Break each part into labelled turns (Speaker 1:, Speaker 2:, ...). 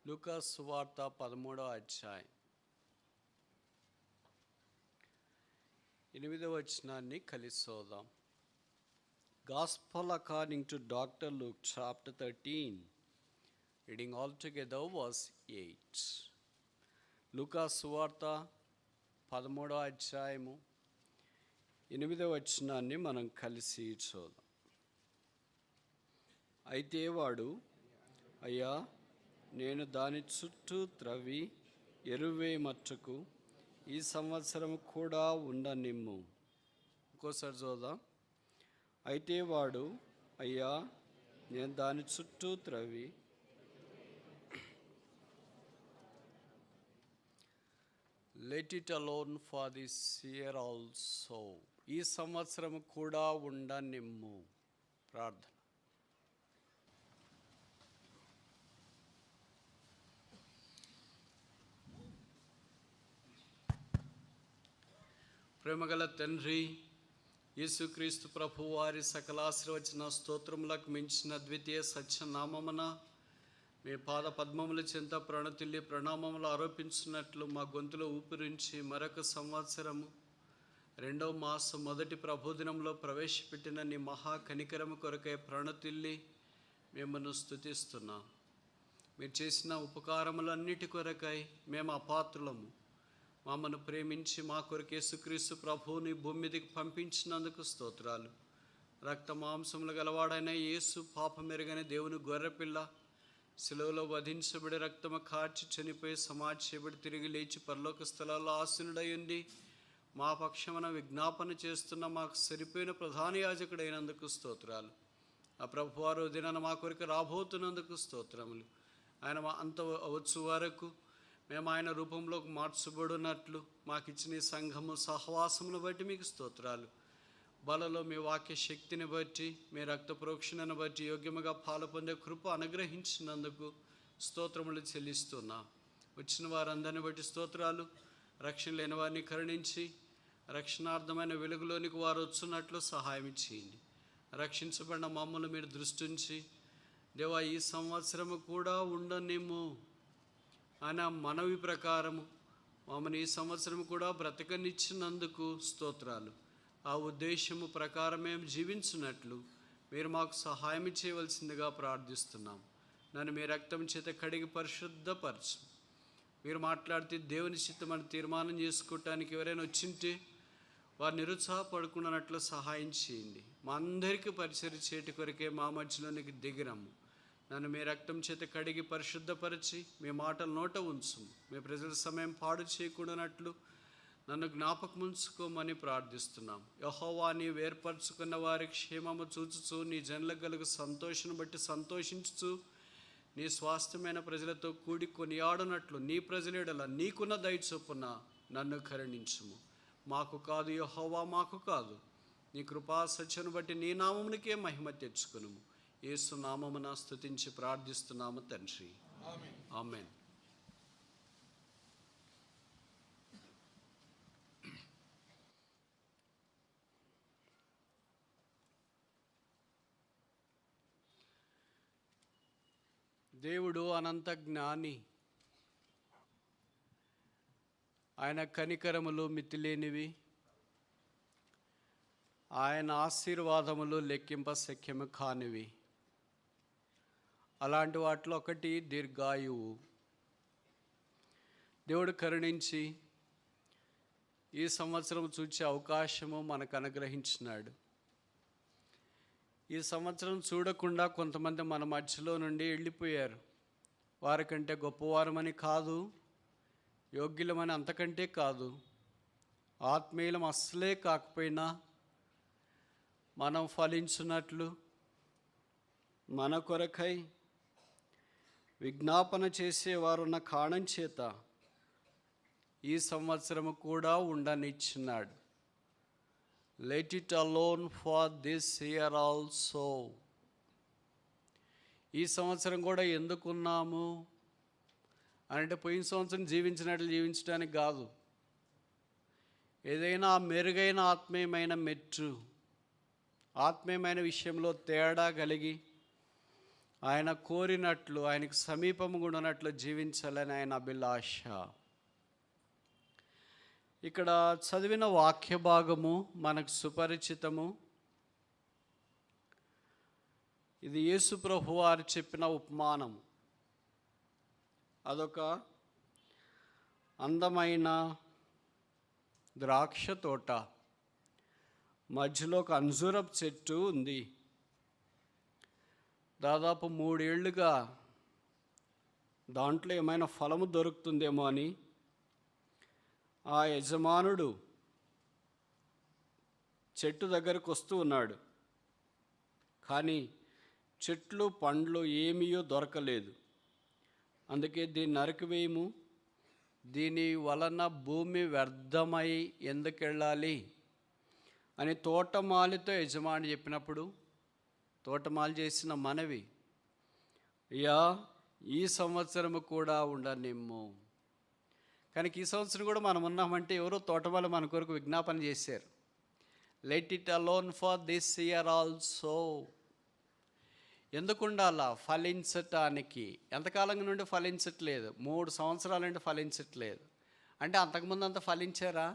Speaker 1: లూకా సువార్త 13వ అధ్యాయం 8వ వచనాన్ని కలిసి చూద్దాం. Gospel according to Dr. Luke chapter 13. Reading all together verse 8. లూకా సువార్త 13వ అధ్యాయము 8వ వచనాన్ని మనం కలిసి చూద్దాం. అయితే వాడు, అయ్యా, నేను దాని చుట్టూ త్రవ్వి ఎరువే మట్టుకు ఈ సంవత్సరం కూడా ఉండనిమ్ము. ఇంకోసారి చూద్దాం. అయితే వాడు, అయ్యా, నేను దాని చుట్టూ త్రవ్వి let it alone for this year also, ఈ సంవత్సరం కూడా ఉండనిమ్ము. ప్రార్థన. ప్రేమగల తండ్రి, యేసుక్రీస్తు ప్రభు వారి సకలాశీర్వచన స్తోత్రములకు మించిన ద్వితీయ సత్యనామమున మీ పాద పద్మముల చెంత ప్రణతిల్లి ప్రణామములు ఆరోపించినట్లు మా గొంతులో ఊపిరించి మరొక సంవత్సరము 2వ మాసం మొదటి ప్రభుదినంలో ప్రవేశపెట్టిన నీ మహా కనికరము కొరకై ప్రణతిల్లి మిమ్మల్ని స్తుతిస్తున్నాం. మీరు చేసిన ఉపకారములన్నిటి కొరకై మేము అపాత్రులము. మమ్మను ప్రేమించి మా కొరకు యేసుక్రీస్తు ప్రభువుని భూమి మీదకి పంపించినందుకు స్తోత్రాలు. రక్త మాంసములు గలవాడైన యేసు పాపమెరుగని దేవుని గొర్రెపిల్ల శిలువలో వధించబడి రక్తము కార్చి చనిపోయి సమాధి చేయబడి తిరిగి లేచి పరలోక స్థలాల్లో ఆసీనుడై ఉండి మా పక్షమున విజ్ఞాపన చేస్తున్న మాకు సరిపోయిన ప్రధాన యాజకుడైనందుకు స్తోత్రాలు. ఆ ప్రభువారు దినాన మా కొరకు రాబోతున్నందుకు స్తోత్రములు. ఆయన మా అంత వచ్చు వరకు మేము ఆయన రూపంలోకి మార్చబడినట్లు మాకు ఇచ్చిన ఈ సంఘము సహవాసమును బట్టి మీకు స్తోత్రాలు. బలలో మీ వాక్య శక్తిని బట్టి, మీ రక్త ప్రోక్షణను బట్టి యోగ్యముగా పాలు పొందే కృప అనుగ్రహించినందుకు స్తోత్రములు చెల్లిస్తున్నాం. వచ్చిన వారందరిని బట్టి స్తోత్రాలు. రక్షణ లేని వారిని కరుణించి రక్షణార్థమైన వెలుగులోనికి వారు వచ్చున్నట్లు సహాయం చేయండి. రక్షించబడిన మమ్మల్ని మీరు దృష్టించి, దేవా, ఈ సంవత్సరము కూడా ఉండనేమో ఆయన మనవి ప్రకారము మమ్మల్ని ఈ సంవత్సరం కూడా బ్రతకనిచ్చినందుకు స్తోత్రాలు. ఆ ఉద్దేశము ప్రకారం మేము జీవించినట్లు మీరు మాకు సహాయం చేయవలసిందిగా ప్రార్థిస్తున్నాం. నన్ను మీ రక్తం చేత కడిగి పరిశుద్ధపరచు. మీరు మాట్లాడితే దేవుని చిత్తమని తీర్మానం చేసుకోవటానికి ఎవరైనా వచ్చింటే వారు నిరుత్సాహపడుకున్నట్లు సహాయం చేయండి. మా అందరికీ పరిచర్య చేయటి కొరకే మా మధ్యలోనికి దిగిరమ్ము. నన్ను మీ రక్తం చేత కడిగి పరిశుద్ధపరిచి మీ మాటలు నోట ఉంచు. మీ ప్రజల సమయం పాడు చేయకూడనట్లు నన్ను జ్ఞాపకం ఉంచుకోమని ప్రార్థిస్తున్నాం. యెహోవా, నీవు ఏర్పరచుకున్న వారి క్షేమము చూచుచు నీ జనులకు కలుగు సంతోషను బట్టి సంతోషించుచు నీ స్వాస్థ్యమైన ప్రజలతో కూడి కొనియాడనట్లు నీ ప్రజలేడల నీకున్న దయ చొప్పున నన్ను కరుణించుము. మాకు కాదు యెహోవా, మాకు కాదు, నీ కృపా సత్యను బట్టి నీ నామమునికే మహిమ తెచ్చుకును. యేసు నామమున స్తుతించి ప్రార్థిస్తున్నాము తండ్రి, ఆమేన్. దేవుడు అనంత జ్ఞాని. ఆయన కనికరములు మితిలేనివి. ఆయన ఆశీర్వాదములు లెక్కింప శక్యము కానివి. అలాంటి వాటిలో ఒకటి దీర్ఘాయువు. దేవుడు కరుణించి ఈ సంవత్సరం చూచే అవకాశము మనకు అనుగ్రహించినాడు. ఈ సంవత్సరం చూడకుండా కొంతమంది మన మధ్యలో నుండి వెళ్ళిపోయారు. వారికంటే గొప్పవారమని కాదు, యోగ్యులమని అంతకంటే కాదు, ఆత్మీయులం అస్సలే కాకపోయినా మనం ఫలించున్నట్లు మన కొరకై విజ్ఞాపన చేసేవారున్న కారణం చేత ఈ సంవత్సరము కూడా ఉండనిచ్చినాడు. Let it alone for this year also. ఈ సంవత్సరం కూడా ఎందుకున్నాము అంటే పోయిన సంవత్సరం జీవించినట్లు జీవించడానికి కాదు. ఏదైనా మెరుగైన ఆత్మీయమైన మెట్టు, ఆత్మీయమైన విషయంలో తేడా కలిగి ఆయన కోరినట్లు, ఆయనకు సమీపముగా ఉన్నట్లు జీవించాలని ఆయన అభిలాష. ఇక్కడ చదివిన వాక్య భాగము మనకు సుపరిచితము. ఇది యేసు ప్రభు వారు చెప్పిన ఉపమానం. అదొక అందమైన ద్రాక్ష తోట, మధ్యలో ఒక అంజూరపు చెట్టు ఉంది. దాదాపు 3 ఏళ్ళుగా దాంట్లో ఏమైనా ఫలము దొరుకుతుందేమో అని ఆ యజమానుడు చెట్టు దగ్గరకు వస్తూ ఉన్నాడు. కానీ చెట్లు పండ్లు ఏమీయో దొరకలేదు. అందుకే దీన్ని నరికివేయము, దీని వలన భూమి వ్యర్థమై ఎందుకెళ్ళాలి అని తోటమాలితో యజమాని చెప్పినప్పుడు తోటమాలి చేసిన మనవి, అయ్యా ఈ సంవత్సరము కూడా ఉండనిమ్ము. కానీ ఈ సంవత్సరం కూడా మనం ఉన్నామంటే ఎవరో తోటమాలి మన కొరకు విజ్ఞాపన చేశారు, let it alone for this year also. ఎందుకు ఉండాలా? ఫలించటానికి. ఎంతకాలం నుండి ఫలించట్లేదు? 3 సంవత్సరాల నుండి ఫలించట్లేదు. అంటే అంతకుముందు అంతా ఫలించారా?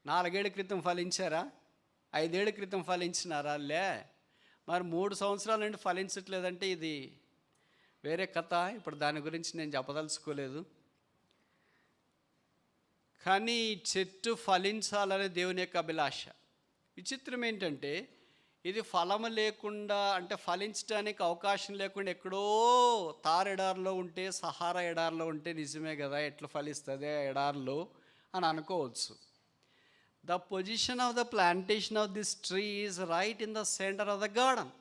Speaker 1: 4 ఏళ్ల క్రితం ఫలించారా? 5 ఏళ్ల క్రితం ఫలించినారా? లే. మరి 3 సంవత్సరాల నుండి ఫలించట్లేదంటే ఇది వేరే కథ. ఇప్పుడు దాని గురించి నేను చెప్పదలుచుకోలేదు. కానీ చెట్టు ఫలించాలనే దేవుని యొక్క అభిలాష. విచిత్రం ఏంటంటే ఇది ఫలము లేకుండా, అంటే ఫలించడానికి అవకాశం లేకుండా ఎక్కడో తారెడారిలో ఉంటే, సహారా ఎడారిలో ఉంటే నిజమే కదా, ఎట్లా ఫలిస్తుంది ఎడారిలో అని అనుకోవచ్చు. The position of the plantation of this tree is right in the centre of the garden.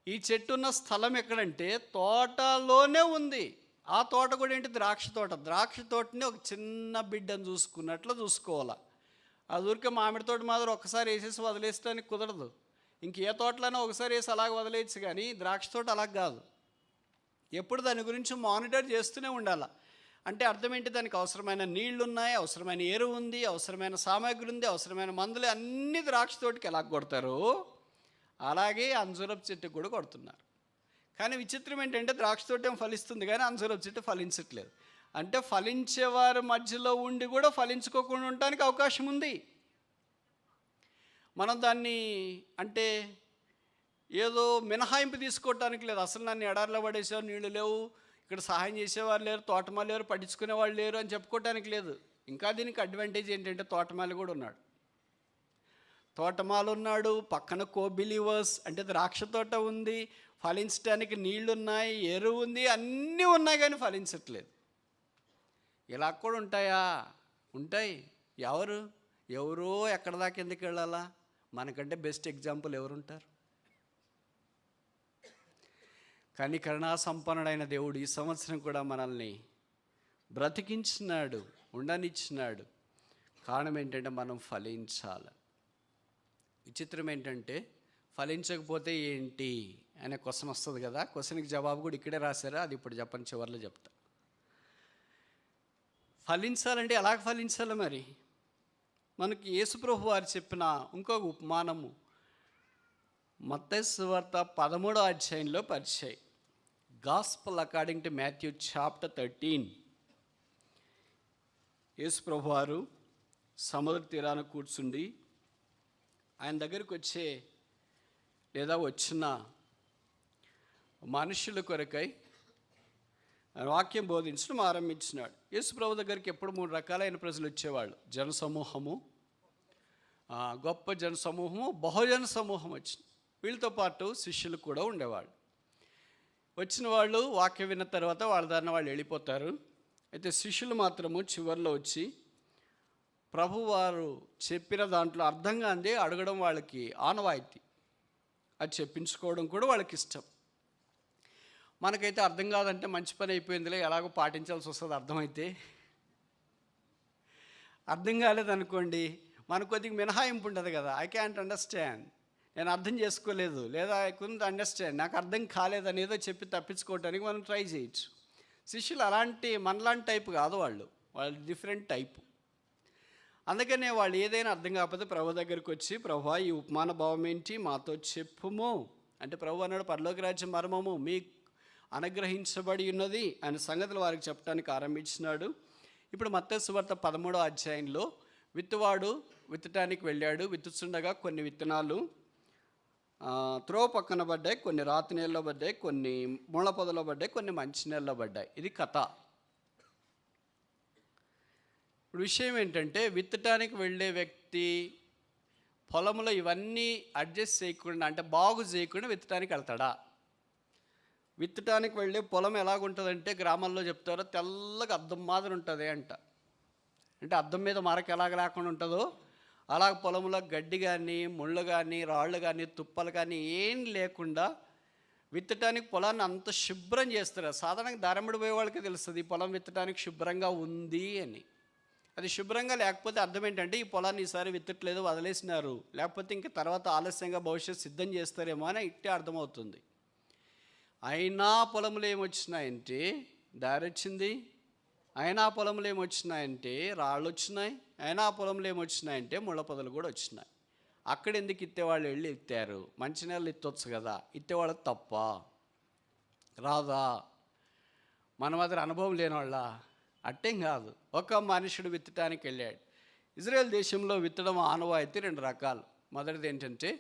Speaker 1: ఈ చెట్టు ఉన్న స్థలం ఎక్కడంటే తోటలోనే ఉంది. ఆ తోట కూడా ఏంటి? ద్రాక్ష తోట. ద్రాక్ష తోటని ఒక చిన్న బిడ్డను చూసుకున్నట్లు చూసుకోవాలి. అది ఊరికే మామిడి తోట మాదిరి ఒక్కసారి వేసేసి వదిలేస్తానికి కుదరదు. ఇంకే తోటలోనే ఒకసారి వేసి అలాగ వదిలేయచ్చు, కానీ ద్రాక్ష తోట అలాగ కాదు. ఎప్పుడు దాని గురించి మానిటర్ చేస్తూనే ఉండాలి. అంటే అర్థం ఏంటి? దానికి అవసరమైన నీళ్లు ఉన్నాయి, అవసరమైన ఎరువు ఉంది, అవసరమైన సామాగ్రి ఉంది, అవసరమైన మందులు అన్నీ ద్రాక్ష తోటకి ఎలా కొడతారు అలాగే అంజూరపు చెట్టుకు కూడా కొడుతున్నారు. కానీ విచిత్రం ఏంటంటే ద్రాక్ష తోట ఏం ఫలిస్తుంది కానీ అంజూరపు చెట్టు ఫలించట్లేదు. అంటే ఫలించేవారి మధ్యలో ఉండి కూడా ఫలించుకోకుండా ఉండటానికి అవకాశం ఉంది. మనం దాన్ని అంటే ఏదో మినహాయింపు తీసుకోవటానికి లేదు. అసలు నన్ను ఎడారిలో పడేసావు, నీళ్లు లేవు, ఇక్కడ సహాయం చేసేవారు లేరు, తోటమాలి లేరు, పట్టించుకునేవాళ్ళు లేరు అని చెప్పుకోవటానికి లేదు. ఇంకా దీనికి అడ్వాంటేజ్ ఏంటంటే తోటమాలి కూడా ఉన్నాడు. తోటమాలి ఉన్నాడు, పక్కన కో-బిలీవర్స్ అంటే ద్రాక్ష తోట ఉంది, ఫలించడానికి నీళ్లు ఉన్నాయి, ఎరువు ఉంది, అన్నీ ఉన్నాయి కానీ ఫలించట్లేదు. ఇలా కూడా ఉంటాయా? ఉంటాయి. ఎవరో ఎక్కడ దాకా ఎందుకు వెళ్ళాలా? మనకంటే బెస్ట్ ఎగ్జాంపుల్ ఎవరుంటారు? కానీ కరుణా సంపన్నుడైన దేవుడు ఈ సంవత్సరం కూడా మనల్ని బ్రతికించినాడు, ఉండనిచ్చినాడు. కారణం ఏంటంటే మనం ఫలించాలి. విచిత్రం ఏంటంటే ఫలించకపోతే ఏంటి అనే క్వశ్చన్ వస్తుంది కదా. క్వశ్చన్కి జవాబు కూడా ఇక్కడే రాశారా, అది ఇప్పుడు చెప్పని చివరిలో చెప్తా. ఫలించాలంటే ఎలాగ ఫలించాలి? మరి మనకి యేసుప్రభు వారు చెప్పిన ఇంకొక ఉపమానము మత్తయి సువార్త 13వ అధ్యాయంలో పరిచయం. Gospel according to Matthew chapter 13. యేసుప్రభు వారు సముద్ర తీరాన కూర్చుండి ఆయన దగ్గరికి వచ్చిన మనుషుల కొరకై వాక్యం బోధించడం ఆరంభించినాడు. యేసుప్రభు దగ్గరికి ఎప్పుడు 3 రకాలైన ప్రజలు వచ్చేవాళ్ళు. జనసమూహము, గొప్ప జనసమూహము, బహుజన సమూహం వచ్చింది. వీళ్ళతో పాటు శిష్యులు కూడా ఉండేవాళ్ళు. వచ్చిన వాళ్ళు వాక్యం విన్న తర్వాత వాళ్ళ దారిన వాళ్ళు వెళ్ళిపోతారు. అయితే శిష్యులు మాత్రము చివరిలో వచ్చి ప్రభువారు చెప్పిన దాంట్లో అర్థం కాంది అడగడం వాళ్ళకి ఆనవాయితీ. అది చెప్పించుకోవడం కూడా వాళ్ళకి ఇష్టం. మనకైతే అర్థం కాదంటే మంచి పని అయిపోయిందిలే, ఎలాగో పాటించాల్సి వస్తుంది. అర్థమైతే అర్థం కాలేదనుకోండి మనకు కొద్దిగా మినహాయింపు ఉంటుంది కదా. ఐ క్యాంట్ అండర్స్టాండ్, నేను అర్థం చేసుకోలేదు, లేదా ఐ కుడెంట్ అండర్స్టాండ్, నాకు అర్థం కాలేదని ఏదో చెప్పి తప్పించుకోవడానికి మనం ట్రై చేయొచ్చు. శిష్యులు మనలాంటి టైపు కాదు, వాళ్ళు డిఫరెంట్ టైపు. అందుకనే వాళ్ళు ఏదైనా అర్థం కాకపోతే ప్రభు దగ్గరికి వచ్చి, ప్రభువా ఈ ఉపమాన భావం ఏంటి మాతో చెప్పుము అంటే ప్రభు అన్నాడు, పరలోక రాజ్యం మర్మము మీకు అనుగ్రహించబడి ఉన్నది అనే సంగతులు వారికి చెప్పడానికి ఆరంభించినాడు. ఇప్పుడు మత్తయి సువార్త 13వ అధ్యాయంలో విత్తువాడు విత్తటానికి వెళ్ళాడు. విత్తుచుండగా కొన్ని విత్తనాలు త్రోవ పక్కన పడ్డాయి, కొన్ని రాతి నీళ్ళలో పడ్డాయి, కొన్ని ముళ్ళ పొదలో పడ్డాయి, కొన్ని మంచి నీళ్ళలో పడ్డాయి. ఇది కథ. ఇప్పుడు విషయం ఏంటంటే, విత్తటానికి వెళ్ళే వ్యక్తి పొలంలో ఇవన్నీ అడ్జస్ట్ చేయకుండా, అంటే బాగు చేయకుండా విత్తటానికి వెళ్తాడా? విత్తటానికి వెళ్ళే పొలం ఎలాగుంటుందంటే, గ్రామాల్లో చెప్తారో తెల్లగా అద్దం మాదిరి ఉంటుంది అంట. అంటే అద్దం మీద మరక ఎలాగ లేకుండా ఉంటుందో అలాగ పొలంలో గడ్డి కానీ, ముళ్ళు కానీ, రాళ్ళు కానీ, తుప్పలు కానీ ఏం లేకుండా విత్తటానికి పొలాన్ని అంత శుభ్రం చేస్తారు. సాధారణంగా దారమ్మడి పోయే వాళ్ళకి తెలుస్తుంది ఈ పొలం విత్తటానికి శుభ్రంగా ఉంది అని. అది శుభ్రంగా లేకపోతే అర్థం ఏంటంటే, ఈ పొలాన్ని ఈసారి విత్తట్లేదు, వదిలేసినారు, లేకపోతే ఇంక తర్వాత ఆలస్యంగా భవిష్యత్తు సిద్ధం చేస్తారేమో అని ఇట్టే అర్థమవుతుంది. అయినా పొలంలో ఏమొచ్చినాయంటే దారి వచ్చింది, అయినా పొలంలో ఏమొచ్చినాయంటే రాళ్ళు వచ్చినాయి, అయినా పొలంలో ఏమొచ్చినాయంటే ముళ్ళ పొదలు కూడా వచ్చినాయి. అక్కడ ఎందుకు ఇత్తేవాళ్ళు వెళ్ళి ఎత్తారు? మంచినీళ్ళు ఎత్తవచ్చు కదా, ఇత్తేవాళ్ళకి తప్ప రాదా? మన మాదిరి అనుభవం లేనివాళ్ళ? అట్టేం కాదు. ఒక మనుషుడు విత్తడానికి వెళ్ళాడు. ఇజ్రాయెల్ దేశంలో విత్తడం ఆనవాయితీ 2 రకాలు. మొదటిది ఏంటంటే,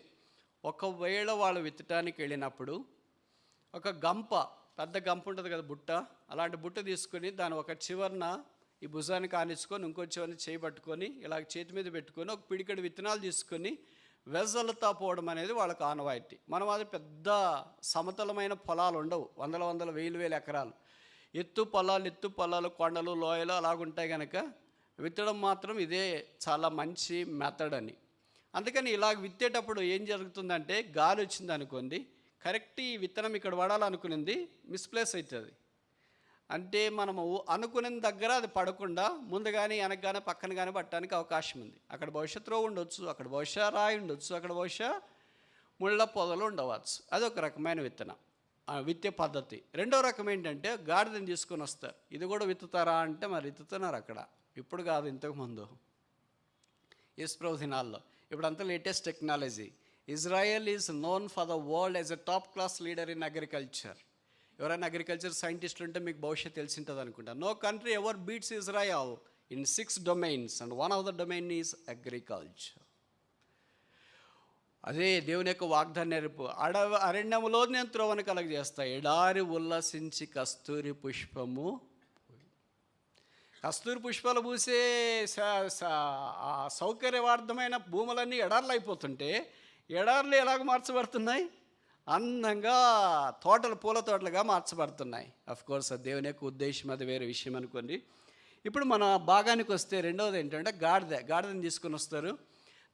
Speaker 1: ఒకవేళ వాళ్ళు విత్తడానికి వెళ్ళినప్పుడు ఒక గంప, పెద్ద గంప ఉంటుంది కదా, బుట్ట, అలాంటి బుట్ట తీసుకొని దాని ఒక చివరన ఈ భుజానికి ఆనించుకొని ఇంకో చివరిని చేయబట్టుకొని ఇలా చేతి మీద పెట్టుకొని ఒక పిడికెడు విత్తనాలు తీసుకొని వెజలుతా పోవడం అనేది వాళ్ళకు ఆనవాయితీ. మనం అది పెద్ద సమతలమైన పొలాలు ఉండవు, వందల వేల ఎకరాలు, ఎత్తు పొలాలు, కొండలు, లోయలు అలాగుంటాయి కనుక విత్తడం మాత్రం ఇదే చాలా మంచి మెథడ్ అని. అందుకని ఇలాగ విత్తేటప్పుడు ఏం జరుగుతుందంటే, గాలి వచ్చింది అనుకోండి, కరెక్ట్ ఈ విత్తనం ఇక్కడ పడాలనుకునింది మిస్ప్లేస్ అవుతుంది. అంటే మనము అనుకున్న దగ్గర అది పడకుండా ముందు కానీ వెనక కానీ పక్కన కానీ పట్టడానికి అవకాశం ఉంది. అక్కడ బహుశా త్రో ఉండొచ్చు, అక్కడ బహుశా రాయి ఉండొచ్చు, అక్కడ బహుశా ముళ్ళ పొదలు ఉండవచ్చు. అదొక రకమైన విత్తనం, విత్తే పద్ధతి. రెండో రకం ఏంటంటే, గాడిదని తీసుకొని వస్తారు. ఇది కూడా విత్తుతారా అంటే మరి విత్తుతున్నారు అక్కడ. ఇప్పుడు కాదు, ఇంతకుముందు యేసుప్రభు దినాల్లో. ఇప్పుడు అంతా latest technology. Israel is known for the world as a top class leader in agriculture. ఎవరైనా అగ్రికల్చర్ సైంటిస్టులు ఉంటే మీకు భవిష్యత్తు తెలిసి ఉంటుంది అనుకుంటా. No country ever beats Israel in 6 domains and one of the domain is agriculture. అదే దేవుని యొక్క వాగ్దాన నెరపు. అరణ్యములో నేను త్రోవను కలగజేస్తా, ఎడారి ఉల్లసించి కస్తూరి పుష్పాలు పూసే సౌకర్యవార్థమైన భూములన్నీ ఎడార్లు అయిపోతుంటే, ఎడార్లు ఎలాగ మార్చబడుతున్నాయి? అందంగా పూల తోటలుగా మార్చబడుతున్నాయి. అఫ్కోర్స్ అది దేవుని యొక్క ఉద్దేశం, అది వేరే విషయం అనుకోండి. ఇప్పుడు మన భాగానికి వస్తే రెండవది ఏంటంటే, గాడిదని తీసుకొని వస్తారు.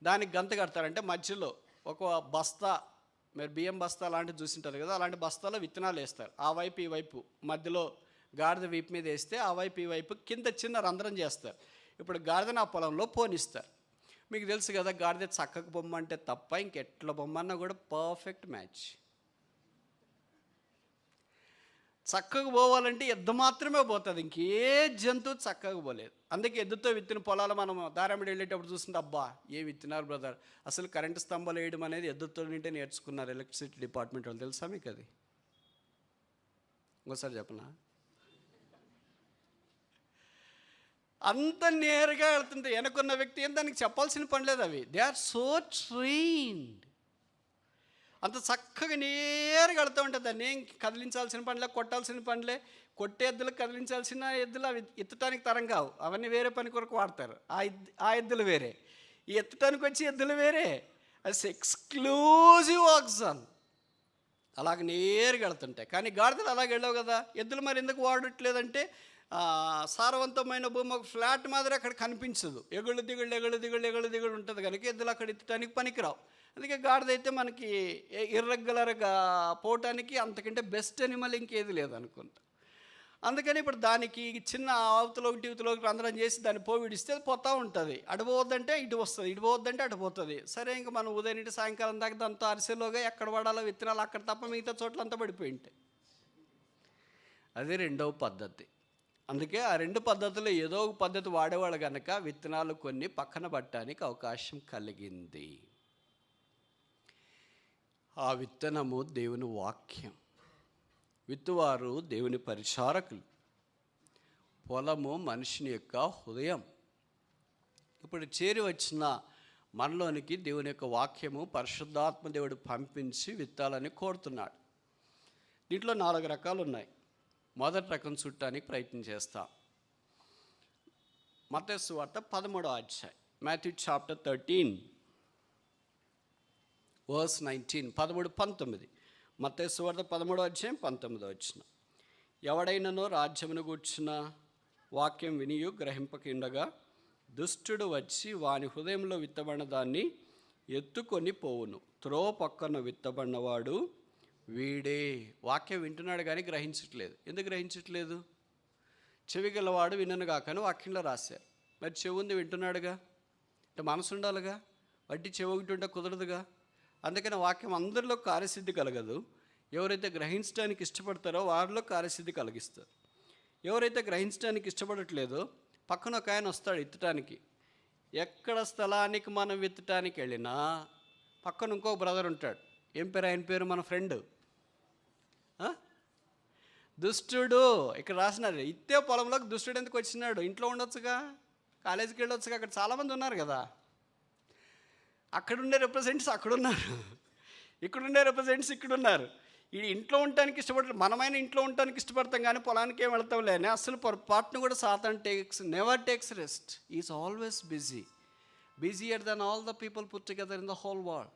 Speaker 1: దానికి గంత కడతారంటే మధ్యలో ఒక బస్తా, మీరు బియ్యం బస్తా లాంటివి చూసింటారు కదా, అలాంటి బస్తాలో విత్తనాలు వేస్తారు. ఆ వైపు ఈ వైపు మధ్యలో గాడిద వీపు మీద వేస్తే ఆ వైపు ఈ వైపు కింద చిన్న రంధ్రం చేస్తారు. ఇప్పుడు గాడిదని ఆ పొలంలో పోనిస్తారు. మీకు తెలుసు కదా, గాడిద చక్కకు బొమ్మ అంటే తప్ప ఇంకెట్ల బొమ్మ అన్నా కూడా పర్ఫెక్ట్ మ్యాచ్. చక్కగా పోవాలంటే ఎద్దు మాత్రమే పోతుంది, ఇంకే జంతువు చక్కగా పోలేదు. అందుకే ఎద్దుతో విత్తిన పొలాలు మనం దారమిడి వెళ్ళేటప్పుడు చూస్తుంటే, అబ్బా ఏ విత్తినారు బ్రదర్, అసలు కరెంటు స్తంభాలు వేయడం అనేది ఎద్దుతో నింటే నేర్చుకున్నారు ఎలక్ట్రిసిటీ డిపార్ట్మెంట్ వాళ్ళు. తెలుసా మీకు అది? ఇంకోసారి చెప్పనా? అంత నేరుగా వెళ్తుంటే వెనకున్న వ్యక్తి ఏం దానికి చెప్పాల్సిన పని లేదు. అవి దే ఆర్ సో ట్రైన్డ్. అంత చక్కగా నేరుగా వెళ్తూ ఉంటుంది. దాన్ని ఏం కదిలించాల్సిన పనిలే, కొట్టాల్సిన పనిలే. కొట్టే ఎద్దులకు కదిలించాల్సిన ఎద్దులు అవి ఎత్తడానికి తరం కావు, అవన్నీ వేరే పని కొరకు వాడతారు. ఆ ఎద్దులు వేరే, ఈ ఎత్తడానికి వచ్చి ఎద్దులు వేరే. అది ఎక్స్క్లూజివ్ ఆక్సిజన్. అలాగ నేరుగా వెళ్తుంటాయి. కానీ గాడిదలు అలాగ వెళ్ళవు కదా. ఎద్దులు మరి ఎందుకు వాడట్లేదంటే, సారవంతమైన భూమి ఒక ఫ్లాట్ మాదిరి అక్కడ కనిపించదు, ఎగుళ్ళు దిగుళ్ళు ఉంటుంది కనుక ఎద్దులు అక్కడ ఎత్తడానికి పనికిరావు. అందుకే గాడిదైతే మనకి ఇర్రెగ్యులర్గా పోవటానికి అంతకంటే బెస్ట్ అనిమల్ ఇంకేది లేదనుకుంటా. అందుకని ఇప్పుడు దానికి చిన్న అవతలోకి ఇవతలోకి రంధ్రం చేసి దాన్ని పోవిడిస్తే అది పోతూ ఉంటుంది. అటు పోవద్దంటే ఇటు వస్తుంది, ఇటు పోవద్దంటే అటు పోతుంది. సరే, ఇంకా మనం ఉదయం నుండి సాయంకాలం దాకా దాంతో అరిసెలోగా ఎక్కడ పడాలో విత్తనాలు అక్కడ తప్ప మిగతా చోట్లంతా పడిపోయి ఉంటాయి. అది రెండవ పద్ధతి. అందుకే ఆ 2 పద్ధతులు ఏదో ఒక పద్ధతి వాడేవాళ్ళు కనుక విత్తనాలు కొన్ని పక్కన పట్టడానికి అవకాశం కలిగింది. ఆ విత్తనము దేవుని వాక్యం. విత్తువారు దేవుని పరిచారకులు. పొలము మనిషిని యొక్క హృదయం. ఇప్పుడు చేరి వచ్చిన మనలోనికి దేవుని యొక్క వాక్యము పరిశుద్ధాత్మ దేవుడు పంపించి విత్తాలని కోరుతున్నాడు. దీంట్లో 4 రకాలు ఉన్నాయి. మొదటి రకం చుట్టానికి ప్రయత్నం చేస్తాం. మత్తయి సువార్త 13వ అధ్యాయం, మాథ్యూ చాప్టర్ 13 వర్స్ 19, 13-19. మత్తయి సువార్త 13వ అధ్యాయం 19వ వచనం. ఎవడైనను రాజ్యమును గూర్చిన వాక్యం వినియు గ్రహింపకుండగా దుష్టుడు వచ్చి వాని హృదయంలో విత్తబడిన దాన్ని ఎత్తుకొని పోవును. త్రోవ పక్కన విత్తబడినవాడు వీడే. వాక్యం వింటున్నాడు కానీ గ్రహించట్లేదు. ఎందుకు గ్రహించట్లేదు? చెవి గలవాడు వినను కాకని వాక్యంలో రాశారు. మరి చెవి ఉంది, వింటున్నాడుగా, అంటే మనసు ఉండాలిగా. వడ్డీ చెవి ఒకటి ఉంటే కుదరదుగా. అందుకని వాక్యం అందరిలో కార్యసిద్ధి కలగదు. ఎవరైతే గ్రహించడానికి ఇష్టపడతారో వారిలో కార్యసిద్ధి కలిగిస్తారు. ఎవరైతే గ్రహించడానికి ఇష్టపడట్లేదో పక్కన ఒక ఆయన వస్తాడు ఎత్తడానికి. ఎక్కడ స్థలానికి మనం విత్తడానికి వెళ్ళినా పక్కన ఇంకో బ్రదర్ ఉంటాడు. ఏం పేరు ఆయన పేరు? మన ఫ్రెండ్ దుష్టుడు. ఇక్కడ రాసినారు, ఇత్తే పొలంలోకి దుష్టుడు ఎందుకు వచ్చినాడు? ఇంట్లో ఉండొచ్చుగా, కాలేజీకి వెళ్ళొచ్చుగా. అక్కడ చాలామంది ఉన్నారు కదా. అక్కడుండే రిప్రజెంట్స్ అక్కడున్నారు, ఇక్కడుండే రిప్రజెంట్స్ ఇక్కడున్నారు. ఈ ఇంట్లో ఉండటానికి ఇష్టపడతారు. మనమైన ఇంట్లో ఉండటానికి ఇష్టపడతాం కానీ పొలానికి ఏం వెళ్తాంలే అని అసలు పొరపాటును కూడా సాతాన్ never takes rest. Is always busier than all the people put together in the whole world.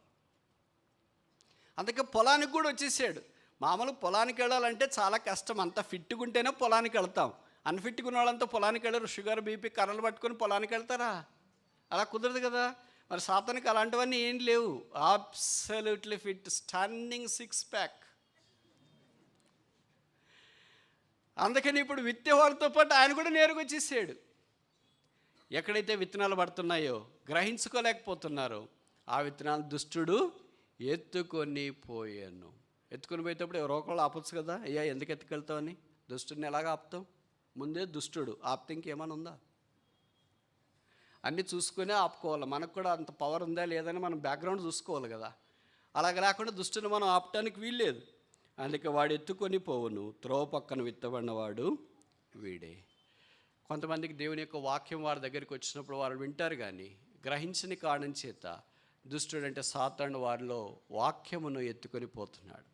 Speaker 1: అందుకే పొలానికి కూడా వచ్చేసాడు. మామూలు పొలానికి వెళ్ళాలంటే చాలా కష్టం. అంత ఫిట్గా ఉంటేనే పొలానికి వెళ్తాం. అన్ఫిట్గా ఉన్న వాళ్ళంతా పొలానికి వెళ్ళరు. షుగర్, బీపీ, కర్రలు పట్టుకొని పొలానికి వెళ్తారా? అలా కుదరదు కదా. మరి సాతానికి అలాంటివన్నీ ఏం లేవు. Absolutely fit, stunning 6 pack. అందుకని ఇప్పుడు విత్తేవాళ్ళతో పాటు ఆయన కూడా నేరుగా వచ్చేసాడు. ఎక్కడైతే విత్తనాలు పడుతున్నాయో గ్రహించుకోలేకపోతున్నారో ఆ విత్తనాలు దుష్టుడు ఎత్తుకొని పోయాను. ఎత్తుకొని పోయేటప్పుడు ఎవరో ఒకళ్ళు ఆపొచ్చు కదా. అయ్యా ఎందుకు ఎత్తుకెళ్తామని. దుష్టుడిని ఎలాగ ఆపుతాం? ముందే దుష్టుడు ఆపితే ఇంకేమైనా ఉందా? అన్నీ చూసుకునే ఆపుకోవాలి. మనకు కూడా అంత పవర్ ఉందా లేదని మనం బ్యాక్గ్రౌండ్ చూసుకోవాలి కదా. అలాగ లేకుండా దుష్టుని మనం ఆపటానికి వీల్లేదు. అందుకే వాడు ఎత్తుకొని పోవును. త్రోవ పక్కన విత్తబడినవాడు వీడే. కొంతమందికి దేవుని యొక్క వాక్యం వారి దగ్గరికి వచ్చినప్పుడు వారు వింటారు కానీ గ్రహించని కారణం చేత దుష్టుడు అంటే సాతాను వారిలో వాక్యమును ఎత్తుకొని పోతున్నాడు.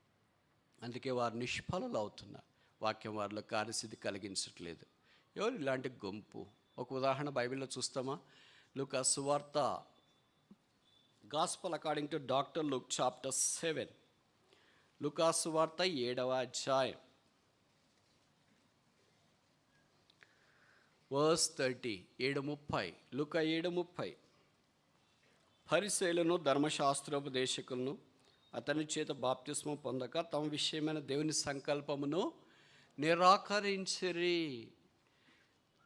Speaker 1: అందుకే వారు నిష్ఫలులు అవుతున్నారు. వాక్యం వారిలో కార్యసిద్ధి కలిగించట్లేదు. ఎవరు ఇలాంటి గుంపు? ఒక ఉదాహరణ బైబిల్లో చూస్తామా? లూకా సువార్త, gospel according to doctor Luke chapter 7, లూకా సువార్త 7వ అధ్యాయం వర్స్ 30, 7:30. లూకా 7:30. పరిసయ్యులను ధర్మశాస్త్రోపదేశకులను అతని చేత బాప్తిస్మం పొందక తమ విషయమైన దేవుని సంకల్పమును నిరాకరించిరి.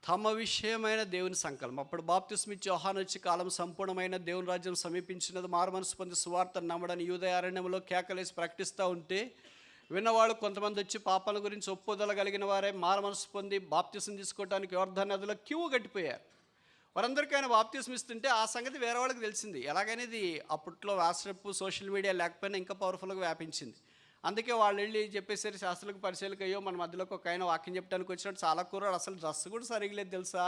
Speaker 1: తమ విషయమైన దేవుని సంకల్పం. అప్పుడు బాప్తిస్మ ఇచ్చి యోహాను వచ్చి కాలం సంపూర్ణమైన దేవుని రాజ్యం సమీపించినది, మారు మనసు పొంది సువార్తను నమ్మడని యూదయారణ్యంలో కేకలేసి ప్రకటిస్తూ ఉంటే విన్నవాళ్ళు కొంతమంది వచ్చి పాపాల గురించి ఒప్పుదల కలిగిన వారే మారు మనసు పొంది బాప్తిస్మ తీసుకోవడానికి యోర్దాను నదిలో క్యూ కట్టిపోయారు. వారందరికీ ఆయన బాప్తిస్మ ఇస్తుంటే ఆ సంగతి వేరే వాళ్ళకి తెలిసింది. ఎలాగనేది అప్పట్లో వాట్సాప్, సోషల్ మీడియా లేకపోయినా ఇంకా పవర్ఫుల్గా వ్యాపించింది. అందుకే వాళ్ళు వెళ్ళి చెప్పేసరి శాస్త్రులకు పరిచయాలకు, అయ్యో మన మధ్యలోకి ఒక ఆయన వాక్యం చెప్పడానికి వచ్చినట్టు చాలా కూరడు, అసలు డ్రెస్ కూడా సరిగా లేదు తెలుసా,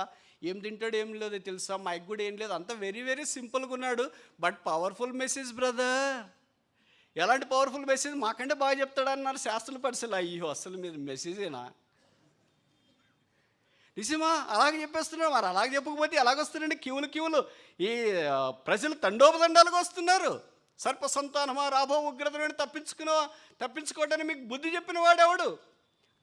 Speaker 1: ఏం తింటాడు ఏం లేదో తెలుసా, మైక్ కూడా ఏం లేదు, అంతా వెరీ వెరీ సింపుల్గా ఉన్నాడు. But powerful message brother. ఎలాంటి పవర్ఫుల్ మెసేజ్? మాకంటే బాగా చెప్తాడు అన్నారు శాస్త్రుల పరిచయాలు. అయ్యో అసలు మీరు మెసేజేనా? నిజమా? అలాగే చెప్పేస్తున్నారు. మరి అలాగే చెప్పకపోతే ఎలాగొస్తున్నారండి? క్యూలు ఈ ప్రజలు తండోపదండాలుగా వస్తున్నారు. సర్ప సంతానమా రాబో ఉగ్రత నుండి తప్పించుకోవడానికి మీకు బుద్ధి చెప్పిన వాడెవడు?